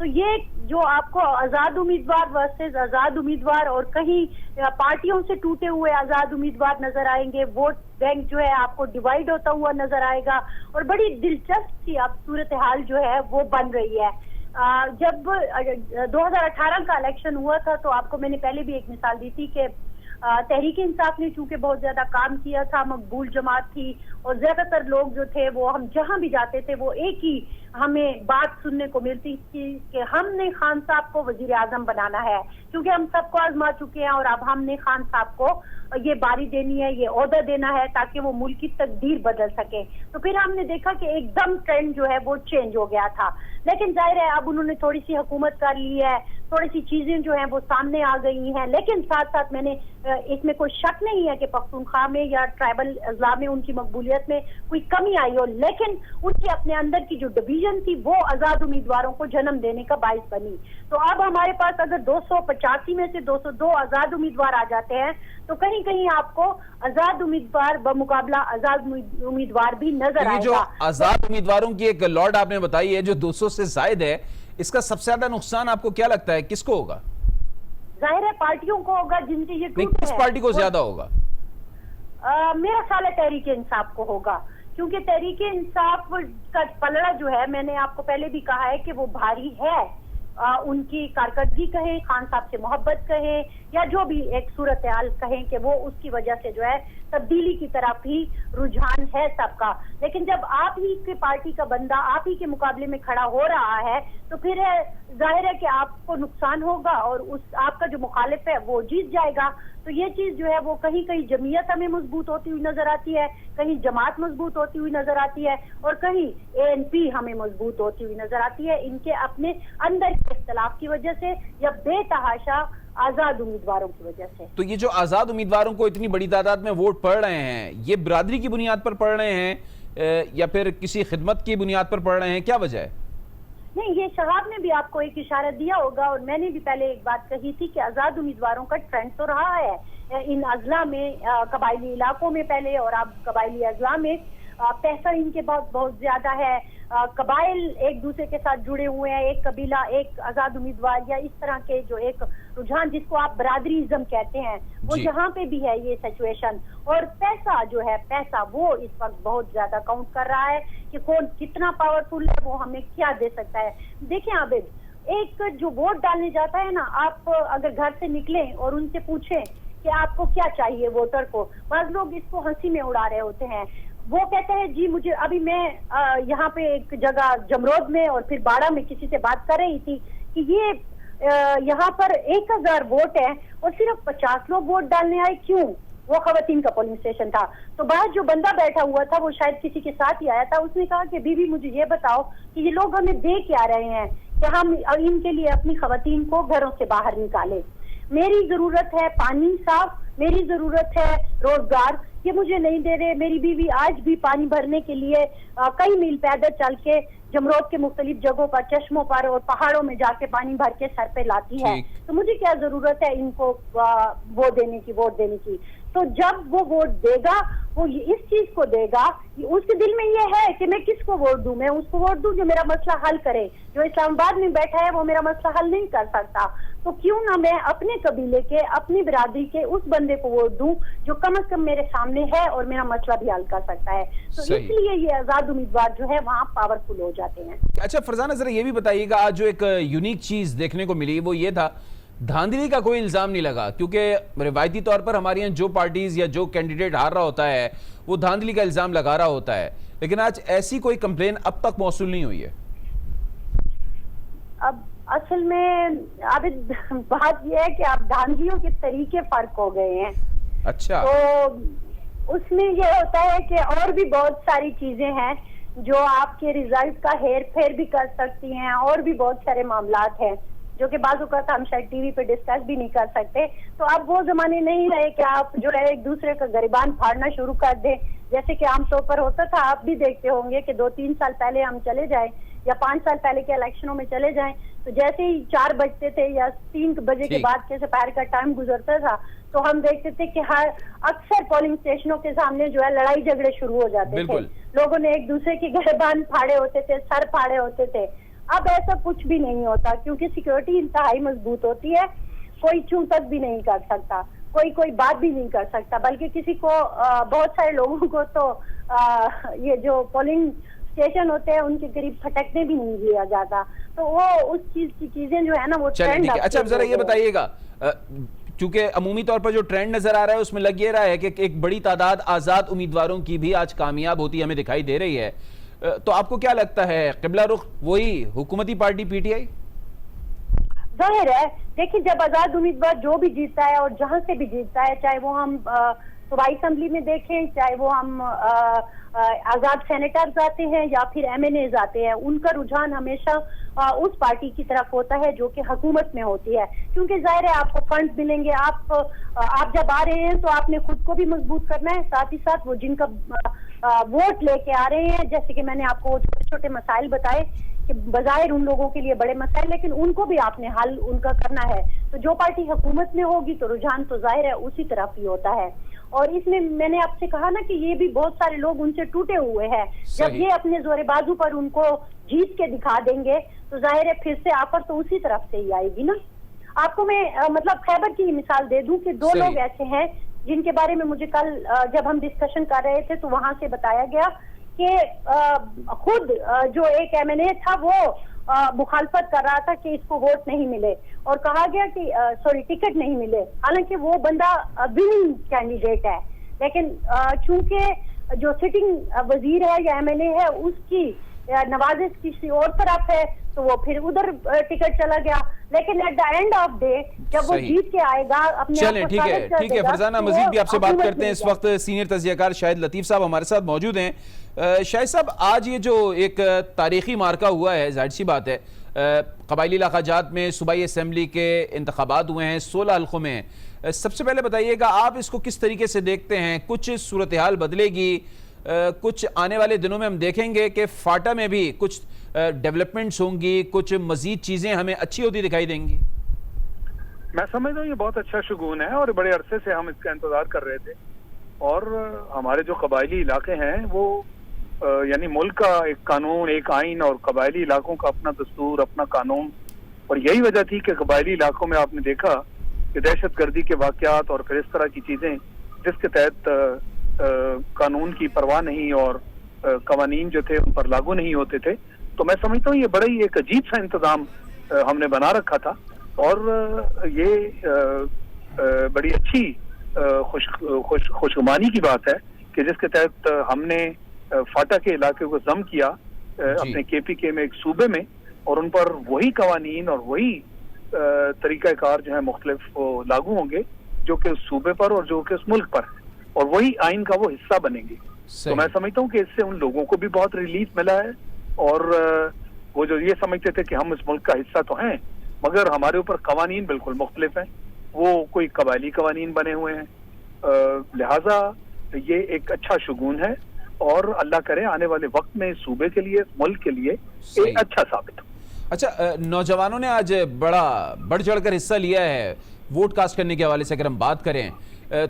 تو یہ جو آپ کو آزاد امیدوار ورسز آزاد امیدوار اور کہیں پارٹیوں سے ٹوٹے ہوئے آزاد امیدوار نظر آئیں گے، ووٹ بینک جو ہے آپ کو ڈیوائیڈ ہوتا ہوا نظر آئے گا، اور بڑی دلچسپ سی اب صورتحال جو ہے وہ بن رہی ہے۔ جب 2018 کا الیکشن ہوا تھا تو آپ کو میں نے پہلے بھی ایک مثال دی تھی کہ تحریک انصاف نے چونکہ بہت زیادہ کام کیا تھا، مقبول جماعت تھی، اور زیادہ تر لوگ جو تھے وہ ہم جہاں بھی جاتے تھے وہ ایک ہی ہمیں بات سننے کو ملتی تھی کہ ہم نے خان صاحب کو وزیر اعظم بنانا ہے، کیونکہ ہم سب کو آزما چکے ہیں اور اب ہم نے خان صاحب کو یہ باری دینی ہے، یہ عہدہ دینا ہے تاکہ وہ ملک کی تقدیر بدل سکے۔ تو پھر ہم نے دیکھا کہ ایک دم ٹرینڈ جو ہے وہ چینج ہو گیا تھا، لیکن ظاہر ہے اب انہوں نے تھوڑی سی حکومت کر لی ہے، تھوڑی سی چیزیں جو ہیں وہ سامنے آ گئی ہیں، لیکن ساتھ ساتھ میں نے اس میں کوئی شک نہیں ہے کہ پختونخوا میں یا ٹرائبل اضلاع میں ان کی مقبولیت میں کوئی کمی آئی ہو، لیکن ان کے اپنے اندر کی جو ڈویژن تھی وہ آزاد امیدواروں کو جنم دینے کا باعث بنی۔ تو اب ہمارے پاس اگر 285 میں سے 202 آزاد امیدوار آ جاتے ہیں تو کہیں کہیں آپ کو آزاد امیدوار بمقابلہ آزاد امیدوار بھی نظر آئے گا۔ یہ جو آزاد امیدواروں کی ایک لارڈ آپ نے بتائی ہے جو 200 سے زائد ہے، اس کا سب سے زیادہ نقصان آپ کو کیا لگتا ہے کس کو ہوگا؟ ظاہر ہے پارٹیوں کو ہوگا جن سے یہ ٹوٹ ہے۔ کس پارٹی کو زیادہ ہوگا؟ میرا خیال ہے تحریک انصاف کو ہوگا، کیونکہ تحریک انصاف کا پلڑا جو ہے میں نے آپ کو پہلے بھی کہا ہے کہ وہ بھاری ہے، ان کی کارکردگی کہیں، خان صاحب سے محبت کہیں، یا جو بھی ایک صورتحال کہیں کہ وہ اس کی وجہ سے جو ہے تبدیلی کی طرف ہی رجحان ہے سب کا۔ لیکن جب آپ ہی کی پارٹی کا بندہ آپ ہی کے مقابلے میں کھڑا ہو رہا ہے تو پھر ظاہر ہے کہ آپ کو نقصان ہوگا اور آپ کا جو مخالف ہے وہ جیت جائے گا۔ تو یہ چیز جو ہے وہ کہیں کہیں جمعیت ہمیں مضبوط ہوتی ہوئی نظر آتی ہے، کہیں جماعت مضبوط ہوتی ہوئی نظر آتی ہے، اور کہیں ANP ہمیں مضبوط ہوتی ہوئی نظر آتی ہے، ان کے اپنے اندر کے اختلاف کی وجہ سے یا بے تحاشا آزاد امیدواروں کی وجہ سے۔ تو یہ جو آزاد امیدواروں کو اتنی بڑی تعداد میں ووٹ پڑ رہے ہیں، یہ برادری کی بنیاد پر پڑ رہے ہیں یا پھر کسی خدمت کی بنیاد پر پڑ رہے ہیں، کیا وجہ ہے؟ نہیں، یہ شہاب نے بھی آپ کو ایک اشارہ دیا ہوگا، اور میں نے بھی پہلے ایک بات کہی تھی کہ آزاد امیدواروں کا ٹرینڈ تو رہا ہے ان اضلاع میں، قبائلی علاقوں میں پہلے اور اب قبائلی اضلاع میں پیسہ ان کے بہت زیادہ ہے، قبائل ایک دوسرے کے ساتھ جڑے ہوئے ہیں، ایک قبیلہ ایک آزاد امیدوار، یا اس طرح کے جو ایک رجحان جس کو آپ برادریزم کہتے ہیں وہ جہاں پہ بھی ہے یہ سچویشن، اور پیسہ جو ہے پیسہ وہ اس وقت بہت زیادہ کاؤنٹ کر رہا ہے کہ کون کتنا پاورفل ہے، وہ ہمیں کیا دے سکتا ہے۔ دیکھیں عابد، ایک جو ووٹ ڈالنے جاتا ہے نا، آپ اگر گھر سے نکلیں اور ان سے پوچھیں کہ آپ کو کیا چاہیے ووٹر کو، بعض لوگ اس کو ہنسی میں اڑا رہے ہوتے ہیں، وہ کہتے ہیں جی مجھے ابھی میں یہاں پہ ایک جگہ جمرود میں اور پھر باڑہ میں کسی سے بات کر رہی تھی کہ یہ یہاں پر 1000 ووٹ ہے اور صرف 50 لوگ ووٹ ڈالنے آئے، کیوں؟ وہ خواتین کا پولنگ اسٹیشن تھا۔ تو باہر جو بندہ بیٹھا ہوا تھا وہ شاید کسی کے ساتھ ہی آیا تھا، اس نے کہا کہ بی بی مجھے یہ بتاؤ کہ یہ لوگ ہمیں دے کیا رہے ہیں کہ ہم ان کے لیے اپنی خواتین کو گھروں سے باہر نکالیں۔ میری ضرورت ہے پانی صاف، میری ضرورت ہے روزگار، یہ مجھے نہیں دے رہے۔ میری بیوی آج بھی پانی بھرنے کے لیے کئی میل پیدل چل کے جمرود کے مختلف جگہوں پر، چشموں پر اور پہاڑوں میں جا کے پانی بھر کے سر پہ لاتی ہے، تو مجھے کیا ضرورت ہے ان کو ووٹ دینے کی۔ تو جب وہ ووٹ دے گا وہ اس چیز کو دے گا، اس کے دل میں یہ ہے کہ میں کس کو ووٹ دوں، میں اس کو ووٹ دوں جو میرا مسئلہ حل کرے۔ جو اسلام آباد میں بیٹھا ہے وہ میرا مسئلہ حل نہیں کر سکتا، تو کیوں نہ میں اپنے قبیلے کے، اپنی برادری کے اس بندے کو ووٹ دوں جو کم از کم میرے سامنے ہے اور میرا مسئلہ بھی حل کر سکتا ہے۔ تو اس لیے یہ آزاد امیدوار جو ہے وہاں پاورفل ہو جاتے ہیں۔ اچھا فرزانہ، ذرا یہ بھی بتائیے گا، آج جو ایک یونیک چیز دیکھنے کو ملی وہ یہ تھا دھاندلی کا کوئی الزام نہیں لگا، کیونکہ روایتی طور پر ہمارے یہاں جو پارٹیز یا جو کینڈیڈیٹ ہار رہا ہوتا ہے وہ دھاندلی کا الزام لگا رہا ہوتا ہے، لیکن آج ایسی کوئی کمپلین اب تک موصول نہیں ہوئی ہے۔ اب اصل میں اب بات یہ ہے کہ اب دھاندلیوں کے طریقے فرق ہو گئے ہیں۔ اچھا، تو اس میں یہ ہوتا ہے کہ اور بھی بہت ساری چیزیں ہیں جو آپ کے ریزلٹ کا ہیر پھیر بھی کر سکتی ہیں، اور بھی بہت سارے معاملات ہیں جو کہ بعض اوقات ہم شاید ٹی وی پہ ڈسکس بھی نہیں کر سکتے۔ تو اب وہ زمانے نہیں رہے کہ آپ جو ہے ایک دوسرے کا گریبان پھاڑنا شروع کر دیں، جیسے کہ عام طور پر ہوتا تھا۔ آپ بھی دیکھتے ہوں گے کہ 2-3 سال پہلے ہم چلے جائیں یا 5 سال پہلے کے الیکشنوں میں چلے جائیں تو جیسے ہی 4 بجتے تھے یا 3 بجے کے بعد کے سپہر کا ٹائم گزرتا تھا تو ہم دیکھتے تھے کہ ہر اکثر پولنگ اسٹیشنوں کے سامنے جو ہے لڑائی جھگڑے شروع ہو جاتے تھے، لوگوں نے ایک دوسرے کے گریبان پھاڑے ہوتے تھے، سر پھاڑے ہوتے تھے۔ اب ایسا کچھ بھی نہیں ہوتا کیونکہ سیکورٹی انتہائی مضبوط ہوتی ہے. کوئی چھو تک بھی نہیں کر سکتا, کوئی بات بھی نہیں کر سکتا, بلکہ کسی کو بہت سارے لوگوں کو تو یہ جو پولنگ اسٹیشن ہوتے ہیں ان کے قریب پھٹکنے بھی نہیں دیا جاتا. تو وہ اس چیز کی چیزیں جو ہے نا وہ چلیں ٹھیک ہے. اچھا اب ذرا یہ بتائیے گا, چونکہ عمومی طور پر جو ٹرینڈ نظر آ رہا ہے اس میں لگ یہ رہا ہے کہ ایک بڑی تعداد آزاد امیدواروں کی بھی آج کامیاب ہوتی ہمیں دکھائی دے رہی ہے, تو آپ کو کیا لگتا ہے قبلہ رخ وہی حکومتی پارٹی پی ٹی آئی؟ ظاہر ہے دیکھیں جب آزاد امیدوار جو بھی جیتتا ہے اور جہاں سے بھی جیتتا ہے, چاہے وہ ہم صوبائی اسمبلی میں دیکھیں, چاہے وہ ہم آزاد سینیٹرز آتے ہیں یا پھر ایم این ایز آتے ہیں, ان کا رجحان ہمیشہ اس پارٹی کی طرف ہوتا ہے جو کہ حکومت میں ہوتی ہے. کیونکہ ظاہر ہے آپ کو فنڈز ملیں گے, آپ جب آ رہے ہیں تو آپ نے خود کو بھی مضبوط کرنا ہے, ساتھ ہی ساتھ وہ جن کا ووٹ لے کے آ رہے ہیں, جیسے کہ میں نے آپ کو چھوٹے چھوٹے مسائل بتائے کہ بظاہر ان لوگوں کے لیے بڑے مسائل, لیکن ان کو بھی آپ نے حل ان کا کرنا ہے. تو جو پارٹی حکومت میں ہوگی تو رجحان تو ظاہر ہے اسی طرف ہی ہوتا ہے. اور اس میں نے آپ سے کہا نا کہ یہ بھی بہت سارے لوگ ان سے ٹوٹے ہوئے ہیں, جب یہ اپنے زور بازو پر ان کو جیت کے دکھا دیں گے تو ظاہر ہے پھر سے آفر تو اسی طرف سے ہی آئے گی نا. آپ کو میں مطلب خیبر کی مثال دے دوں کہ 2 لوگ ایسے ہیں جن کے بارے میں مجھے کل جب ہم ڈسکشن کر رہے تھے تو وہاں سے بتایا گیا کہ خود جو ایک ایم این اے تھا وہ مخالفت کر رہا تھا کہ اس کو ووٹ نہیں ملے, اور کہا گیا کہ ٹکٹ نہیں ملے, حالانکہ وہ بندہ وننگ کینڈیڈیٹ ہے, لیکن چونکہ جو سٹنگ وزیر ہے یا ایم ایل اے ہے اس کی نوازش کسی اور طرف ہے تو وہ پھر ادھر ٹکٹ چلا گیا. لیکن at the end of day جب وہ جیت کے آئے گا اپنے چلیں ٹھیک ہے فرزانہ, مزید بھی آپ سے بات کرتے ہیں. اس وقت سینئر تجزیہ کار شاہد لطیف صاحب ہمارے ساتھ موجود ہیں. شاہد صاحب, آج یہ جو ایک تاریخی مارکہ ہوا ہے, ظاہر سی بات ہے قبائلی علاقہ جات میں صوبائی اسمبلی کے انتخابات ہوئے ہیں, 16 حلقوں میں. سب سے پہلے بتائیے گا آپ اس کو کس طریقے سے دیکھتے ہیں؟ کچھ صورتحال بدلے گی, کچھ آنے والے دنوں میں ہم دیکھیں گے کہ فاٹا میں بھی کچھ ڈیولپمنٹس ہوں گی, کچھ مزید چیزیں ہمیں اچھی ہوتی دکھائی دیں گی؟ میں سمجھتا ہوں یہ بہت اچھا شگون ہے اور بڑے عرصے سے ہم اس کا انتظار کر رہے تھے. اور ہمارے جو قبائلی علاقے ہیں وہ یعنی ملک کا ایک قانون, ایک آئین, اور قبائلی علاقوں کا اپنا دستور, اپنا قانون, اور یہی وجہ تھی کہ قبائلی علاقوں میں آپ نے دیکھا کہ دہشت گردی کے واقعات اور پھر اس طرح کی چیزیں جس کے تحت قانون کی پرواہ نہیں اور قوانین جو تھے ان پر لاگو نہیں ہوتے تھے. تو میں سمجھتا ہوں یہ بڑا ہی ایک عجیب سا انتظام ہم نے بنا رکھا تھا, اور یہ بڑی اچھی خوشگمانی کی بات ہے کہ جس کے تحت ہم نے فاٹا کے علاقے کو ضم کیا اپنے کے پی کے میں ایک صوبے میں, اور ان پر وہی قوانین اور وہی طریقہ کار جو ہے مختلف لاگو ہوں گے جو کہ اس صوبے پر اور جو کہ اس ملک پر, اور وہی آئین کا وہ حصہ بنیں گے. تو میں سمجھتا ہوں کہ اس سے ان لوگوں کو بھی بہت ریلیف ملا ہے, اور وہ جو یہ سمجھتے تھے کہ ہم اس ملک کا حصہ تو ہیں مگر ہمارے اوپر قوانین بالکل مختلف ہیں, وہ کوئی قبائلی قوانین بنے ہوئے ہیں. لہٰذا یہ ایک اچھا شگون ہے, اور اللہ کرے آنے والے وقت میں اس صوبے کے لیے, ملک کے لیے ایک اچھا ثابت ہو. اچھا, نوجوانوں نے آج بڑھ چڑھ کر حصہ لیا ہے ووٹ کاسٹ کرنے کے حوالے سے اگر ہم بات کریں,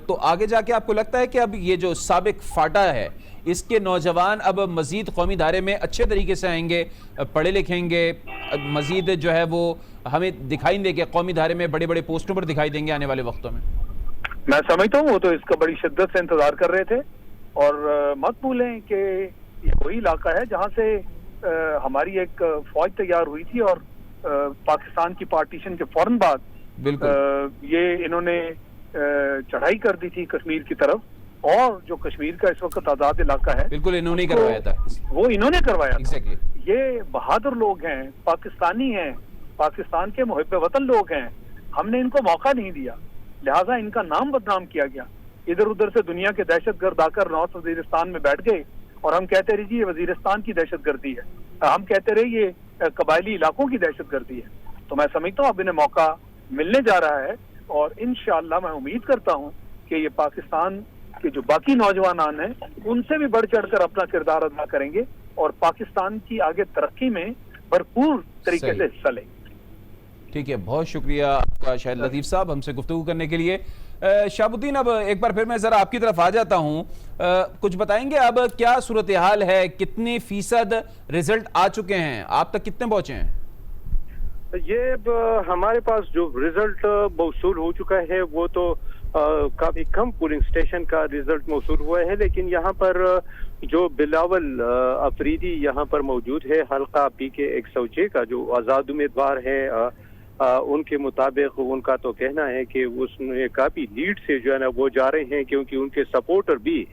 تو آگے جا کے آپ کو لگتا ہے کہ اب یہ جو سابق فاٹا ہے اس کے نوجوان اب مزید قومی دھارے میں اچھے طریقے سے آئیں گے, پڑھے لکھیں گے, مزید جو ہے وہ ہمیں دکھائی دیں گے قومی دھارے میں بڑے بڑے پوسٹوں پر دکھائی دیں گے آنے والے وقتوں میں؟ میں سمجھتا ہوں وہ تو اس کا بڑی شدت سے انتظار کر رہے تھے, اور مت بھولیں کہ یہ وہی علاقہ ہے جہاں سے ہماری ایک فوج تیار ہوئی تھی, اور پاکستان کی پارٹیشن کے فوراً بعد یہ انہوں نے چڑھائی کر دی تھی کشمیر کی طرف, اور جو کشمیر کا اس وقت آزاد علاقہ ہے بالکل انہوں نے کروایا تھا, وہ انہوں نے کروایا تھا. یہ بہادر لوگ ہیں, پاکستانی ہیں, پاکستان کے محب وطن لوگ ہیں, ہم نے ان کو موقع نہیں دیا, لہٰذا ان کا نام بدنام کیا گیا. ادھر ادھر سے دنیا کے دہشت گرد آ کر نارتھ وزیرستان میں بیٹھ گئے, اور ہم کہتے رہے جی یہ وزیرستان کی دہشت گردی ہے, ہم کہتے رہے یہ قبائلی علاقوں کی دہشت گردی ہے. تو میں سمجھتا ہوں اب انہیں موقع ملنے جا رہا ہے, اور انشاءاللہ میں امید کرتا ہوں کہ یہ پاکستان کے جو باقی نوجوان ہیں ان سے بھی بڑھ چڑھ کر اپنا کردار ادا کریں گے, اور پاکستان کی آگے ترقی میں بھرپور طریقے سے حصہ لیں گے. ٹھیک ہے, بہت شکریہ آپ کا شاہد لطیف صاحب ہم سے گفتگو کرنے کے لیے. شہابالدین اب ایک بار پھر میں ذرا آپ کی طرف آ جاتا ہوں، کچھ بتائیں گے اب کیا صورتحال ہے، کتنی فیصد رزلٹ آ چکے ہیں، آپ تک کتنے پہنچے ہیں؟ یہ ہمارے پاس جو رزلٹ موصول ہو چکا ہے وہ تو کافی کم پولنگ اسٹیشن کا رزلٹ موصول ہوا ہے، لیکن یہاں پر جو بلاول افریدی یہاں پر موجود ہے حلقہ PK 106 کا جو آزاد امیدوار ہے، ان کے مطابق ان کا تو کہنا ہے کہ اس میں کافی لیڈ سے جو ہے نا وہ جا رہے ہیں، کیونکہ ان کے سپورٹر بھی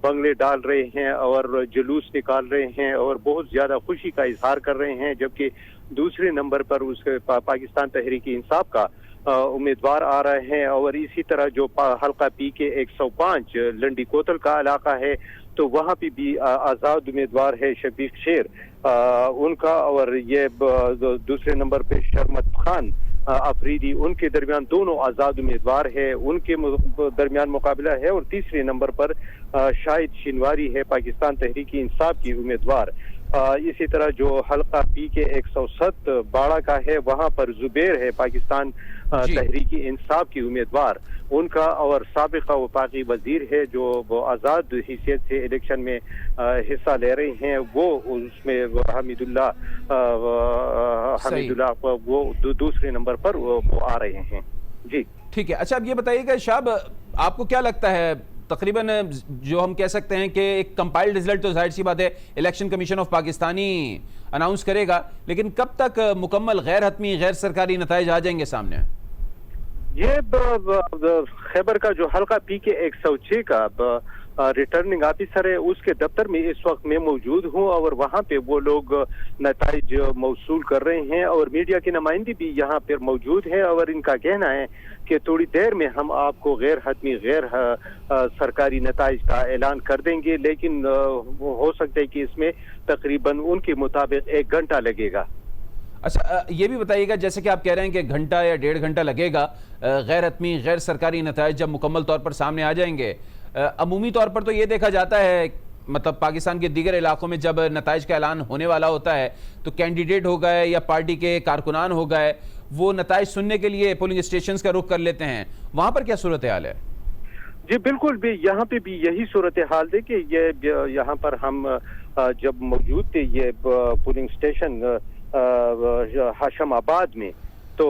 بنگلے ڈال رہے ہیں اور جلوس نکال رہے ہیں اور بہت زیادہ خوشی کا اظہار کر رہے ہیں، جبکہ دوسرے نمبر پر اس پاکستان تحریک انصاف کا امیدوار آ رہے ہیں۔ اور اسی طرح جو حلقہ PK 105 لنڈی کوتل کا علاقہ ہے تو وہاں پہ بھی آزاد امیدوار ہے شفیق شیر ان کا، اور یہ دوسرے نمبر پہ شرمت خان افریدی ان کے درمیان دونوں آزاد امیدوار ہے، ان کے درمیان مقابلہ ہے، اور تیسرے نمبر پر شاہد شنواری ہے پاکستان تحریک انصاف کی امیدوار۔ اسی طرح جو حلقہ PK 107 باڑہ کا ہے وہاں پر زبیر ہے پاکستان تحریک انصاف کی امیدوار ان کا، اور سابقہ وفاقی وزیر ہے جو آزاد حیثیت سے الیکشن میں حصہ لے رہے ہیں، وہ اس میں حمید اللہ وہ دوسرے نمبر پر وہ آ رہے ہیں۔ جی ٹھیک ہے، اچھا اب یہ بتائیے گا شاب، آپ کو کیا لگتا ہے تقریباً جو ہم کہہ سکتے ہیں کہ ایک کمپائلڈ رزلٹ تو ظاہر سی بات ہے election commission of Pakistani announce کرے گا، لیکن کب تک مکمل غیر حتمی غیر سرکاری نتائج آ جائیں گے سامنے؟ یہ خیبر کا جو حلقہ PK 106 کا ریٹرننگ آفیسر ہے اس کے دفتر میں اس وقت میں موجود ہوں، اور وہاں پہ وہ لوگ نتائج موصول کر رہے ہیں، اور میڈیا کے نمائندے بھی یہاں پر موجود ہیں، اور ان کا کہنا ہے کہ تھوڑی دیر میں ہم آپ کو غیر حتمی غیر سرکاری نتائج کا اعلان کر دیں گے، لیکن ہو سکتا ہے کہ اس میں تقریباً ان کے مطابق 1 گھنٹہ لگے گا۔ اچھا یہ بھی بتائیے گا، جیسے کہ آپ کہہ رہے ہیں کہ گھنٹہ یا 1.5 گھنٹہ لگے گا، غیر حتمی غیر سرکاری نتائج جب مکمل طور پر سامنے آ جائیں گے، عمومی طور پر تو یہ دیکھا جاتا ہے مطلب پاکستان کے دیگر علاقوں میں جب نتائج کا اعلان ہونے والا ہوتا ہے تو کینڈیڈیٹ ہو گئے یا پارٹی کے کارکنان ہو گئے وہ نتائج سننے کے لیے پولنگ اسٹیشنز کا رخ کر لیتے ہیں، وہاں پر کیا صورتحال ہے؟ جی بالکل بھی یہاں پہ بھی یہی صورتحال ہے کہ یہ یہاں پر ہم جب موجود تھے یہ پولنگ اسٹیشن ہاشم آباد میں، تو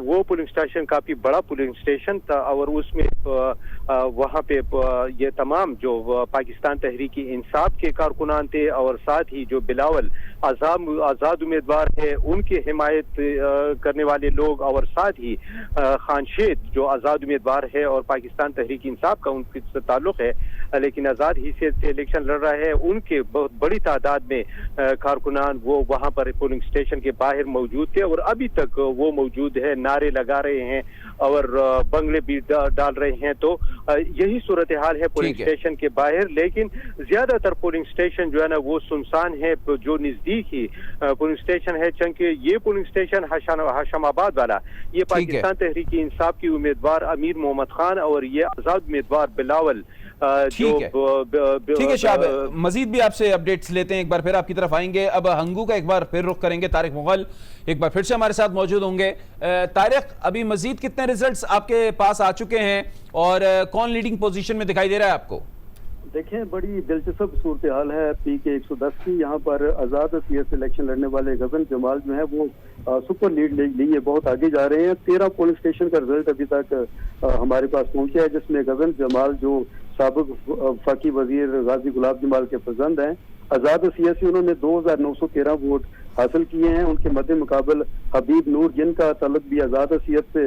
وہ پولنگ اسٹیشن کافی بڑا پولنگ اسٹیشن تھا، اور اس میں وہاں پہ یہ تمام جو پاکستان تحریک انصاف کے کارکنان تھے، اور ساتھ ہی جو بلاول آزاد امیدوار ہے ان کی حمایت کرنے والے لوگ، اور ساتھ ہی خانشید جو آزاد امیدوار ہے اور پاکستان تحریک انصاف کا ان سے تعلق ہے لیکن آزاد حیثیت سے الیکشن لڑ رہا ہے، ان کے بہت بڑی تعداد میں کارکنان وہ وہاں پر پولنگ اسٹیشن کے باہر موجود تھے، اور ابھی تک وہ موجود ہے، نعرے لگا رہے ہیں اور بنگلے بھی ڈال رہے ہیں۔ تو یہی صورتحال ہے پولنگ اسٹیشن کے باہر، لیکن زیادہ تر پولنگ اسٹیشن جو ہے نا وہ سنسان ہے، جو نزدیک ہی پولنگ اسٹیشن ہے، چونکہ یہ پولنگ اسٹیشن ہاشم آباد والا یہ پاکستان تحریک انصاف کی امیدوار امیر محمد خان اور یہ آزاد امیدوار بلاول۔ ٹھیک ہے شاب، مزید بھی آپ سے اپڈیٹس لیتے ہیں، ایک بار پھر آپ کی طرف آئیں گے۔ اب ہنگو کا ایک بار پھر رخ کریں گے، طارق مغل ایک بار پھر سے ہمارے ساتھ موجود ہوں گے۔ طارق ابھی مزید کتنے ریزلٹس آپ کے پاس آ چکے ہیں اور کون لیڈنگ پوزیشن میں دکھائی دے رہا ہے آپ کو؟ دیکھیں بڑی دلچسپ صورتحال ہے PK 110 کی، یہاں پر آزاد حیثیت سے الیکشن لڑنے والے غزن جمال جو ہے وہ سپر لیڈ لیے بہت آگے جا رہے ہیں۔ 13 پولنگ اسٹیشن کا رزلٹ ابھی تک ہمارے پاس پہنچا ہے، جس میں غزن جمال جو سابق وفاقی وزیر غازی گلاب جمال کے فرزند ہیں، آزاد حیثیت سے انہوں نے 2913 ووٹ حاصل کیے ہیں۔ ان کے مد مقابل حبیب نور جن کا تعلق بھی آزاد حیثیت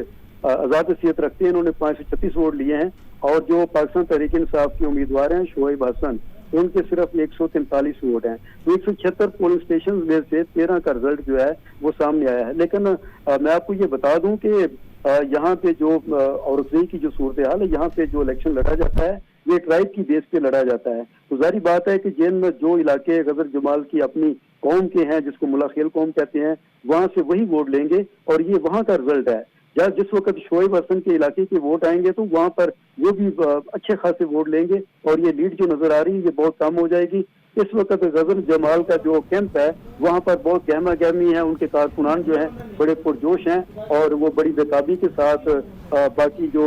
رکھتے ہیں، انہوں نے 536 ووٹ لیے ہیں، اور جو پاکستان تحریک انصاف کے امیدوار ہیں شعیب حسن ان کے صرف 143 ووٹ ہیں۔ 176 پولنگ اسٹیشن میں سے 13 کا رزلٹ جو ہے وہ سامنے آیا ہے۔ لیکن میں آپ کو یہ بتا دوں کہ یہاں پہ جو عورتیں کی جو صورتحال ہے، یہاں پہ جو الیکشن لڑا جاتا ہے یہ ٹرائب کی بیس پہ لڑا جاتا ہے، تو ظاہری بات ہے کہ جن جو علاقے غزل جمال کی اپنی قوم کے ہیں جس کو ملا خیل قوم کہتے ہیں، وہاں سے وہی ووٹ لیں گے، اور یہ وہاں کا رزلٹ ہے۔ جس وقت شعیب حسن کے علاقے کے ووٹ آئیں گے تو وہاں پر وہ بھی اچھے خاصے ووٹ لیں گے، اور یہ لیڈ جو نظر آ رہی ہے یہ بہت کم ہو جائے گی۔ اس وقت غزل جمال کا جو کیمپ ہے وہاں پر بہت گہما گہمی ہے، ان کے کارکنان جو ہیں بڑے پرجوش ہیں، اور وہ بڑی بےتابی کے ساتھ باقی جو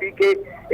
PK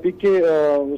PK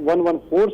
114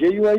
JUI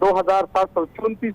2734,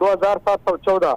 2714,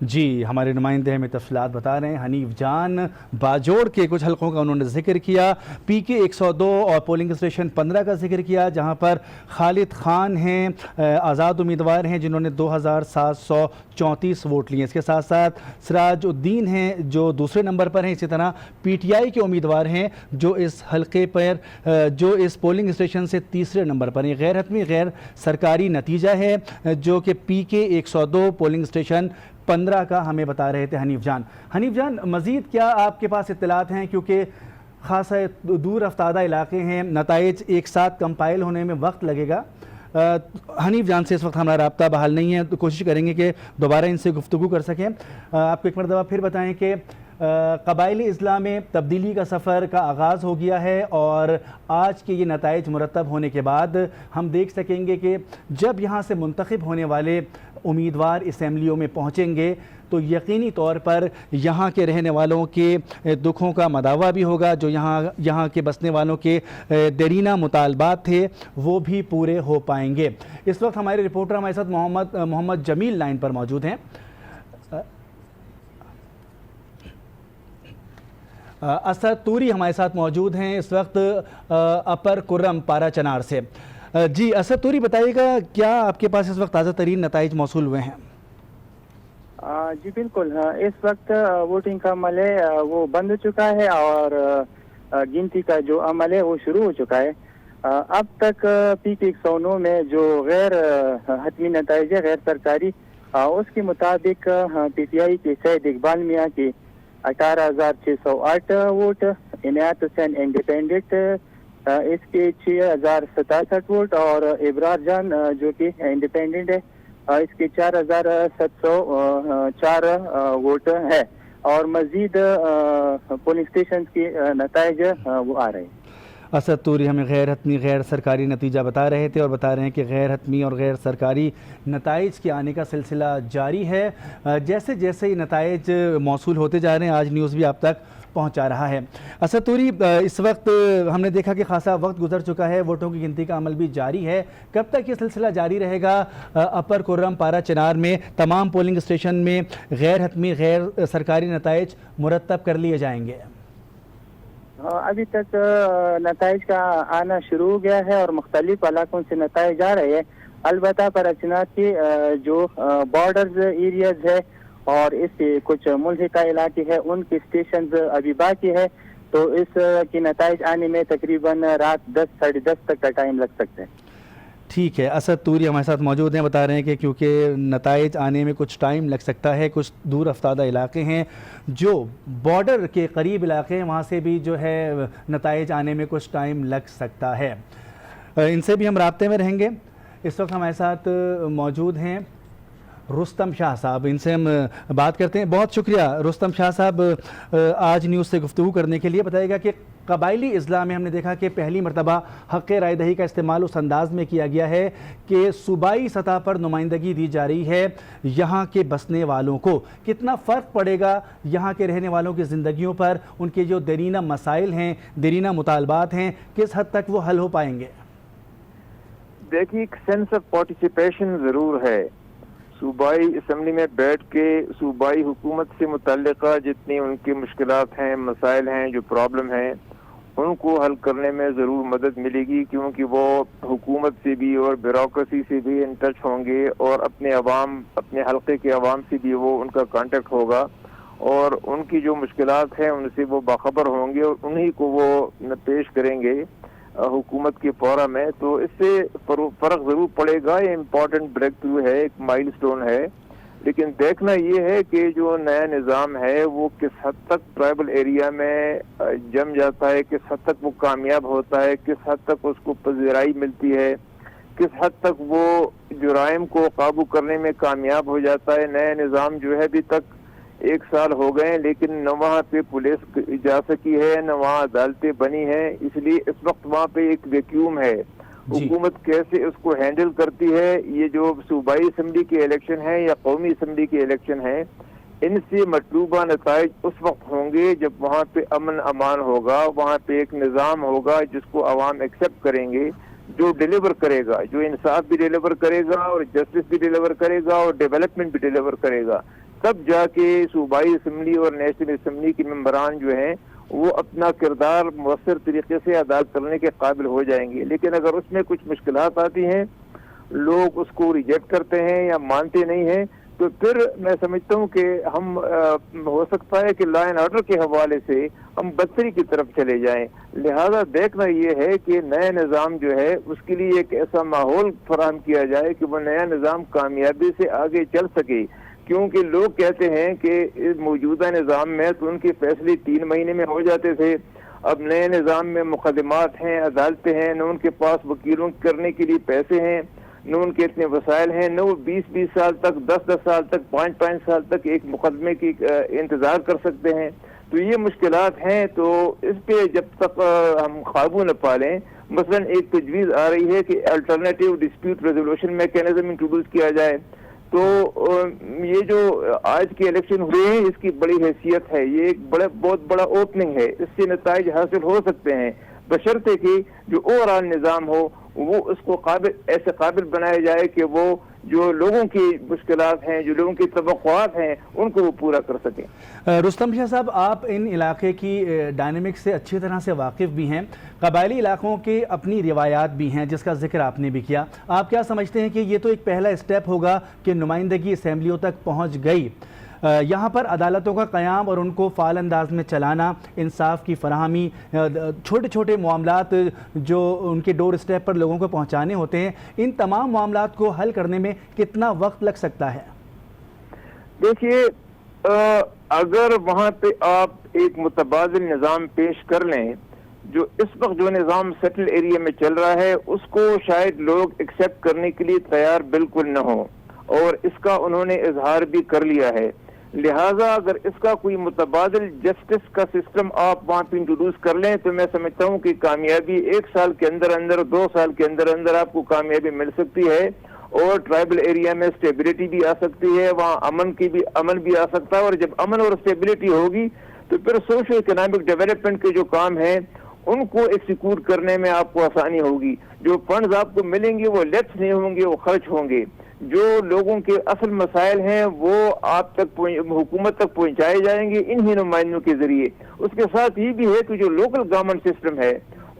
جی ہمارے نمائندے ہمیں تفصیلات بتا رہے ہیں۔ حنیف جان باجوڑ کے کچھ حلقوں کا انہوں نے ذکر کیا، پی کے 102 اور پولنگ اسٹیشن 15 کا ذکر کیا، جہاں پر خالد خان ہیں، آزاد امیدوار ہیں جنہوں نے 2734 ووٹ لیے۔ اس کے ساتھ ساتھ سراج الدین ہیں جو دوسرے نمبر پر ہیں، اسی طرح پی ٹی آئی کے امیدوار ہیں جو اس حلقے پر جو اس پولنگ اسٹیشن سے تیسرے نمبر پر ہیں۔ غیر حتمی غیر سرکاری نتیجہ ہے جو کہ پی کے 102 پولنگ اسٹیشن 15 کا ہمیں بتا رہے تھے حنیف جان۔ حنیف جان مزید کیا آپ کے پاس اطلاعات ہیں، کیونکہ خاصا دور افتادہ علاقے ہیں، نتائج ایک ساتھ کمپائل ہونے میں وقت لگے گا۔ حنیف جان سے اس وقت ہمارا رابطہ بحال نہیں ہے، تو کوشش کریں گے کہ دوبارہ ان سے گفتگو کر سکیں۔ آپ کو ایک مرتبہ پھر بتائیں کہ قبائلی اضلاع میں تبدیلی کا سفر کا آغاز ہو گیا ہے، اور آج کے یہ نتائج مرتب ہونے کے بعد ہم دیکھ سکیں گے کہ جب یہاں سے منتخب ہونے والے امیدوار اسمبلیوں میں پہنچیں گے تو یقینی طور پر یہاں کے رہنے والوں کے دکھوں کا مداوع بھی ہوگا، جو یہاں کے بسنے والوں کے دیرینہ مطالبات تھے وہ بھی پورے ہو پائیں گے۔ اس وقت ہمارے رپورٹر ہمارے ساتھ محمد جمیل لائن پر موجود ہیں۔ اسد توری ہمارے ساتھ موجود ہیں اس وقت اپر کرم پارا چنار سے۔ جی اسد توری بتائیے گا کیا آپ کے پاس اس وقت تازہ ترین نتائج موصول ہوئے ہیں؟ جی بالکل، اس وقت ووٹنگ کا عمل ہے وہ بند ہو چکا ہے اور گنتی کا جو عمل ہے وہ شروع ہو چکا ہے۔ اب تک پی کے 109 میں جو غیر حتمی نتائج ہے غیر سرکاری، اس کے مطابق پی ٹی آئی کے سید اقبال میاں کے 18,608 ووٹ، عنایت حسین انڈیپینڈنٹ اس کے 6,067 ووٹ، اور ابرار جان جو کہ انڈیپینڈنٹ ہے اس کے 4,704 ووٹ ہے، اور مزید پولنگ اسٹیشن کے نتائج وہ آ رہے ہیں۔ اسد توری ہمیں غیر حتمی غیر سرکاری نتیجہ بتا رہے تھے، اور بتا رہے ہیں کہ غیر حتمی اور غیر سرکاری نتائج کے آنے کا سلسلہ جاری ہے۔ جیسے جیسے یہ نتائج موصول ہوتے جا رہے ہیں آج نیوز بھی آپ تک پہنچا رہا ہے۔ اسد توری اس وقت ہم نے دیکھا کہ خاصا وقت گزر چکا ہے، ووٹوں کی گنتی کا عمل بھی جاری ہے، کب تک یہ سلسلہ جاری رہے گا؟ اپر کرم پارا چنار میں تمام پولنگ اسٹیشن میں غیر حتمی غیر سرکاری نتائج مرتب کر لیے جائیں گے؟ ابھی تک نتائج کا آنا شروع ہو گیا ہے اور مختلف علاقوں سے نتائج آ رہے ہیں، البتہ پراچنات کے جو بارڈرز ایریاز ہے اور اس سے کچھ ملحقہ علاقے ہیں ان کے اسٹیشنز ابھی باقی ہے، تو اس کی نتائج آنے میں تقریباً رات 10 ساڑھے 10 تک کا ٹائم لگ سکتا ہے۔ ٹھیک ہے، اسد توری ہمارے ساتھ موجود ہیں، بتا رہے ہیں کہ کیونکہ نتائج آنے میں کچھ ٹائم لگ سکتا ہے، کچھ دور افتادہ علاقے ہیں جو بارڈر کے قریب علاقے ہیں، وہاں سے بھی جو ہے نتائج آنے میں کچھ ٹائم لگ سکتا ہے۔ ان سے بھی ہم رابطے میں رہیں گے۔ اس وقت ہمارے ساتھ موجود ہیں رستم شاہ صاحب، ان سے ہم بات کرتے ہیں۔ بہت شکریہ رستم شاہ صاحب آج نیوز سے گفتگو کرنے کے لیے۔ بتائے گا کہ قبائلی اضلاع میں ہم نے دیکھا کہ پہلی مرتبہ حق رائے دہی کا استعمال اس انداز میں کیا گیا ہے کہ صوبائی سطح پر نمائندگی دی جا رہی ہے یہاں کے بسنے والوں کو۔ کتنا فرق پڑے گا یہاں کے رہنے والوں کی زندگیوں پر؟ ان کے جو دیرینہ مسائل ہیں، دیرینہ مطالبات ہیں، کس حد تک وہ حل ہو پائیں گے؟ دیکھیے ایک سینس آف پارٹیسپیشن ضرور ہے۔ صوبائی اسمبلی میں بیٹھ کے صوبائی حکومت سے متعلقہ جتنی ان کی مشکلات ہیں، مسائل ہیں، جو پرابلم ہیں، ان کو حل کرنے میں ضرور مدد ملے گی، کیونکہ وہ حکومت سے بھی اور بیوروکریسی سے بھی ان ٹچ ہوں گے، اور اپنے عوام، اپنے حلقے کے عوام سے بھی وہ ان کا کانٹیکٹ ہوگا، اور ان کی جو مشکلات ہیں ان سے وہ باخبر ہوں گے، اور انہی کو وہ پیش کریں گے حکومت کے فورا میں۔ تو اس سے فرق ضرور پڑے گا۔ یہ امپورٹنٹ بریک تھرو ہے، ایک مائل سٹون ہے، لیکن دیکھنا یہ ہے کہ جو نیا نظام ہے وہ کس حد تک ٹرائبل ایریا میں جم جاتا ہے، کس حد تک وہ کامیاب ہوتا ہے، کس حد تک اس کو پذیرائی ملتی ہے، کس حد تک وہ جرائم کو قابو کرنے میں کامیاب ہو جاتا ہے۔ نیا نظام جو ہے ابھی تک 1 سال ہو گئے، لیکن نہ وہاں پہ پولیس جا سکی ہے، نہ وہاں عدالتیں بنی ہیں، اس لیے اس وقت وہاں پہ ایک ویکیوم ہے۔ حکومت کیسے اس کو ہینڈل کرتی ہے، یہ جو صوبائی اسمبلی کے الیکشن ہیں یا قومی اسمبلی کے الیکشن ہیں، ان سے مطلوبہ نتائج اس وقت ہوں گے جب وہاں پہ امن امان ہوگا، وہاں پہ ایک نظام ہوگا جس کو عوام ایکسیپٹ کریں گے، جو ڈیلیور کرے گا، جو انصاف بھی ڈیلیور کرے گا اور جسٹس بھی ڈیلیور کرے گا اور ڈیولپمنٹ بھی ڈیلیور کرے گا۔ تب جا کے صوبائی اسمبلی اور نیشنل اسمبلی کے ممبران جو ہیں وہ اپنا کردار مؤثر طریقے سے ادا کرنے کے قابل ہو جائیں گے. لیکن اگر اس میں کچھ مشکلات آتی ہیں، لوگ اس کو ریجیکٹ کرتے ہیں یا مانتے نہیں ہیں، تو پھر میں سمجھتا ہوں کہ ہم ہو سکتا ہے کہ لا اینڈ آرڈر کے حوالے سے ہم بدتری کی طرف چلے جائیں. لہذا دیکھنا یہ ہے کہ نیا نظام جو ہے اس کے لیے ایک ایسا ماحول فراہم کیا جائے کہ وہ نیا نظام کامیابی سے آگے چل سکے. کیونکہ لوگ کہتے ہیں کہ موجودہ نظام میں تو ان کے فیصلے 3 مہینے میں ہو جاتے تھے، اب نئے نظام میں مقدمات ہیں، عدالتیں ہیں، نہ ان کے پاس وکیلوں کرنے کے لیے پیسے ہیں، نہ ان کے اتنے وسائل ہیں، نہ وہ 20 سال تک 10 سال تک 5 سال تک ایک مقدمے کی انتظار کر سکتے ہیں. تو یہ مشکلات ہیں. تو اس پہ جب تک ہم قابو نہ پالیں، مثلا ایک تجویز آ رہی ہے کہ alternative dispute resolution mechanism introduce کیا جائے. تو یہ جو آج کے الیکشن ہوئے ہیں اس کی بڑی حیثیت ہے، یہ ایک بہت بڑا اوپننگ ہے، اس سے نتائج حاصل ہو سکتے ہیں بشرطے کہ جو اوور آل نظام ہو وہ اس کو ایسے قابل بنایا جائے کہ وہ جو لوگوں کی مشکلات ہیں، جو لوگوں کی توقعات ہیں، ان کو وہ پورا کر سکیں. رستم شاہ صاحب، آپ ان علاقے کی ڈائنامکس سے اچھی طرح سے واقف بھی ہیں، قبائلی علاقوں کے اپنی روایات بھی ہیں جس کا ذکر آپ نے بھی کیا. آپ کیا سمجھتے ہیں کہ یہ تو ایک پہلا اسٹیپ ہوگا کہ نمائندگی اسمبلیوں تک پہنچ گئی، یہاں پر عدالتوں کا قیام اور ان کو فعال انداز میں چلانا، انصاف کی فراہمی، چھوٹے چھوٹے معاملات جو ان کے ڈور اسٹیپ پر لوگوں کو پہنچانے ہوتے ہیں، ان تمام معاملات کو حل کرنے میں کتنا وقت لگ سکتا ہے؟ دیکھیے، اگر وہاں پہ آپ ایک متبادل نظام پیش کر لیں، جو اس وقت جو نظام سیٹل ایریا میں چل رہا ہے اس کو شاید لوگ ایکسیپٹ کرنے کے لیے تیار بالکل نہ ہو، اور اس کا انہوں نے اظہار بھی کر لیا ہے. لہٰذا اگر اس کا کوئی متبادل جسٹس کا سسٹم آپ وہاں پہ انٹروڈیوس کر لیں تو میں سمجھتا ہوں کہ کامیابی 1 سال کے اندر 2 سال کے اندر آپ کو کامیابی مل سکتی ہے، اور ٹرائبل ایریا میں اسٹیبلٹی بھی آ سکتی ہے، وہاں امن بھی آ سکتا ہے. اور جب امن اور اسٹیبلٹی ہوگی تو پھر سوشو اکنامک ڈیولپمنٹ کے جو کام ہیں ان کو ایکسیکیوٹ کرنے میں آپ کو آسانی ہوگی. جو فنڈز آپ کو ملیں گے وہ لیپس نہیں ہوں گے، وہ خرچ ہوں گے. جو لوگوں کے اصل مسائل ہیں وہ آپ تک حکومت تک پہنچائے جائیں گے انہی نمائندوں کے ذریعے. اس کے ساتھ یہ بھی ہے کہ جو لوکل گورنمنٹ سسٹم ہے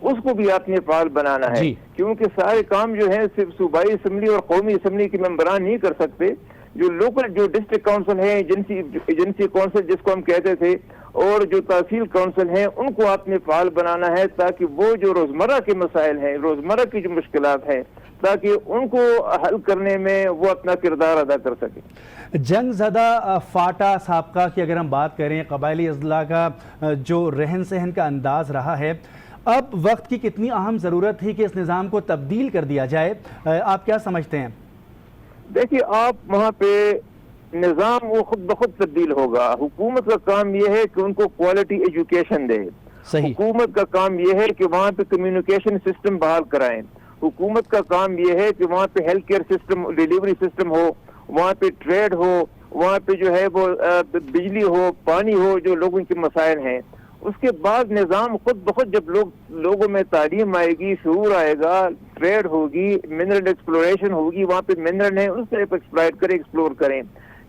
اس کو بھی آپ نے فعال بنانا ہے، کیونکہ سارے کام جو ہیں صرف صوبائی اسمبلی اور قومی اسمبلی کے ممبران نہیں کر سکتے. جو لوکل جو ڈسٹرکٹ کونسل ہیں، ایجنسی کونسل جس کو ہم کہتے تھے، اور جو تحصیل کونسل ہیں ان کو آپ نے فعال بنانا ہے تاکہ وہ جو روزمرہ کے مسائل ہیں، روزمرہ کی جو مشکلات ہیں، تاکہ ان کو حل کرنے میں وہ اپنا کردار ادا کر سکیں. جنگ زدہ فاٹا سابقہ کی اگر ہم بات کریں، قبائلی اضلاع کا جو رہن سہن کا انداز رہا ہے، اب وقت کی کتنی اہم ضرورت تھی کہ اس نظام کو تبدیل کر دیا جائے؟ آپ کیا سمجھتے ہیں؟ دیکھیے، آپ وہاں پہ نظام وہ خود بخود تبدیل ہوگا. حکومت کا کام یہ ہے کہ ان کو کوالٹی ایجوکیشن دے. حکومت کا کام یہ ہے کہ وہاں پہ کمیونیکیشن سسٹم بحال کرائیں. حکومت کا کام یہ ہے کہ وہاں پہ health care system, delivery system ہو، وہاں پہ ٹریڈ ہو، وہاں پہ جو ہے وہ بجلی ہو، پانی ہو، جو لوگوں کے مسائل ہیں. اس کے بعد نظام خود بخود جب لوگوں میں تعلیم آئے گی، شعور آئے گا، ٹریڈ ہوگی، منرل ایکسپلوریشن ہوگی، وہاں پہ منرل ہیں اس طرح ایکسپلور کریں.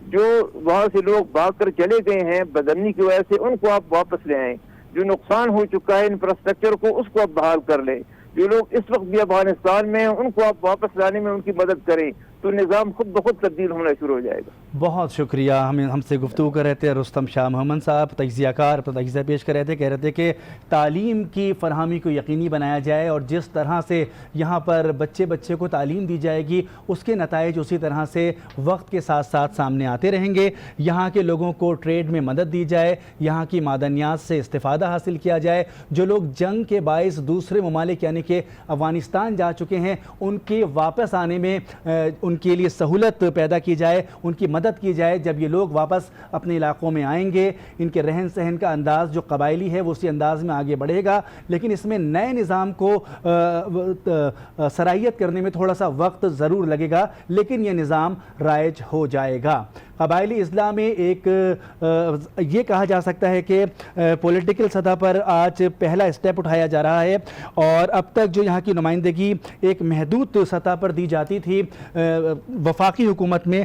جو وہاں سے لوگ بھاگ کر چلے گئے ہیں بدمنی کی وجہ سے ان کو آپ واپس لے آئیں. جو نقصان ہو چکا ہے انفراسٹرکچر کو اس کو آپ بحال کر لیں. جو لوگ اس وقت بھی افغانستان میں ہیں ان کو آپ واپس لانے میں ان کی مدد کریں تو نظام خود بخود تبدیل ہونا شروع ہو جائے گا. بہت شکریہ. ہم سے گفتگو کر رہے تھے رستم شاہ محمد صاحب، تجزیہ کار، اپنا تجزیہ پیش کر رہے تھے. کہہ رہے تھے کہ تعلیم کی فراہمی کو یقینی بنایا جائے، اور جس طرح سے یہاں پر بچے کو تعلیم دی جائے گی اس کے نتائج اسی طرح سے وقت کے ساتھ ساتھ سامنے آتے رہیں گے. یہاں کے لوگوں کو ٹریڈ میں مدد دی جائے، یہاں کی معدنیات سے استفادہ حاصل کیا جائے. جو لوگ جنگ کے باعث دوسرے ممالک یعنی کہ افغانستان جا چکے ہیں ان کے واپس آنے میں ان کے لیے سہولت پیدا کی جائے، ان کی مدد کی جائے. جب یہ لوگ واپس اپنے علاقوں میں آئیں گے ان کے رہن سہن کا انداز جو قبائلی ہے وہ اسی انداز میں آگے بڑھے گا. لیکن اس میں نئے نظام کو سرائیت کرنے میں تھوڑا سا وقت ضرور لگے گا، لیکن یہ نظام رائج ہو جائے گا. قبائلی اضلاع میں ایک یہ کہا جا سکتا ہے کہ پولیٹیکل سطح پر آج پہلا اسٹیپ اٹھایا جا رہا ہے، اور اب تک جو یہاں کی نمائندگی ایک محدود سطح پر دی جاتی تھی وفاقی حکومت میں،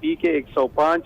PK 105,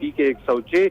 PK 106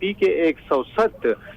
PK 107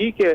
PK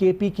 KPK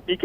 PK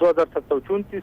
2734,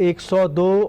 102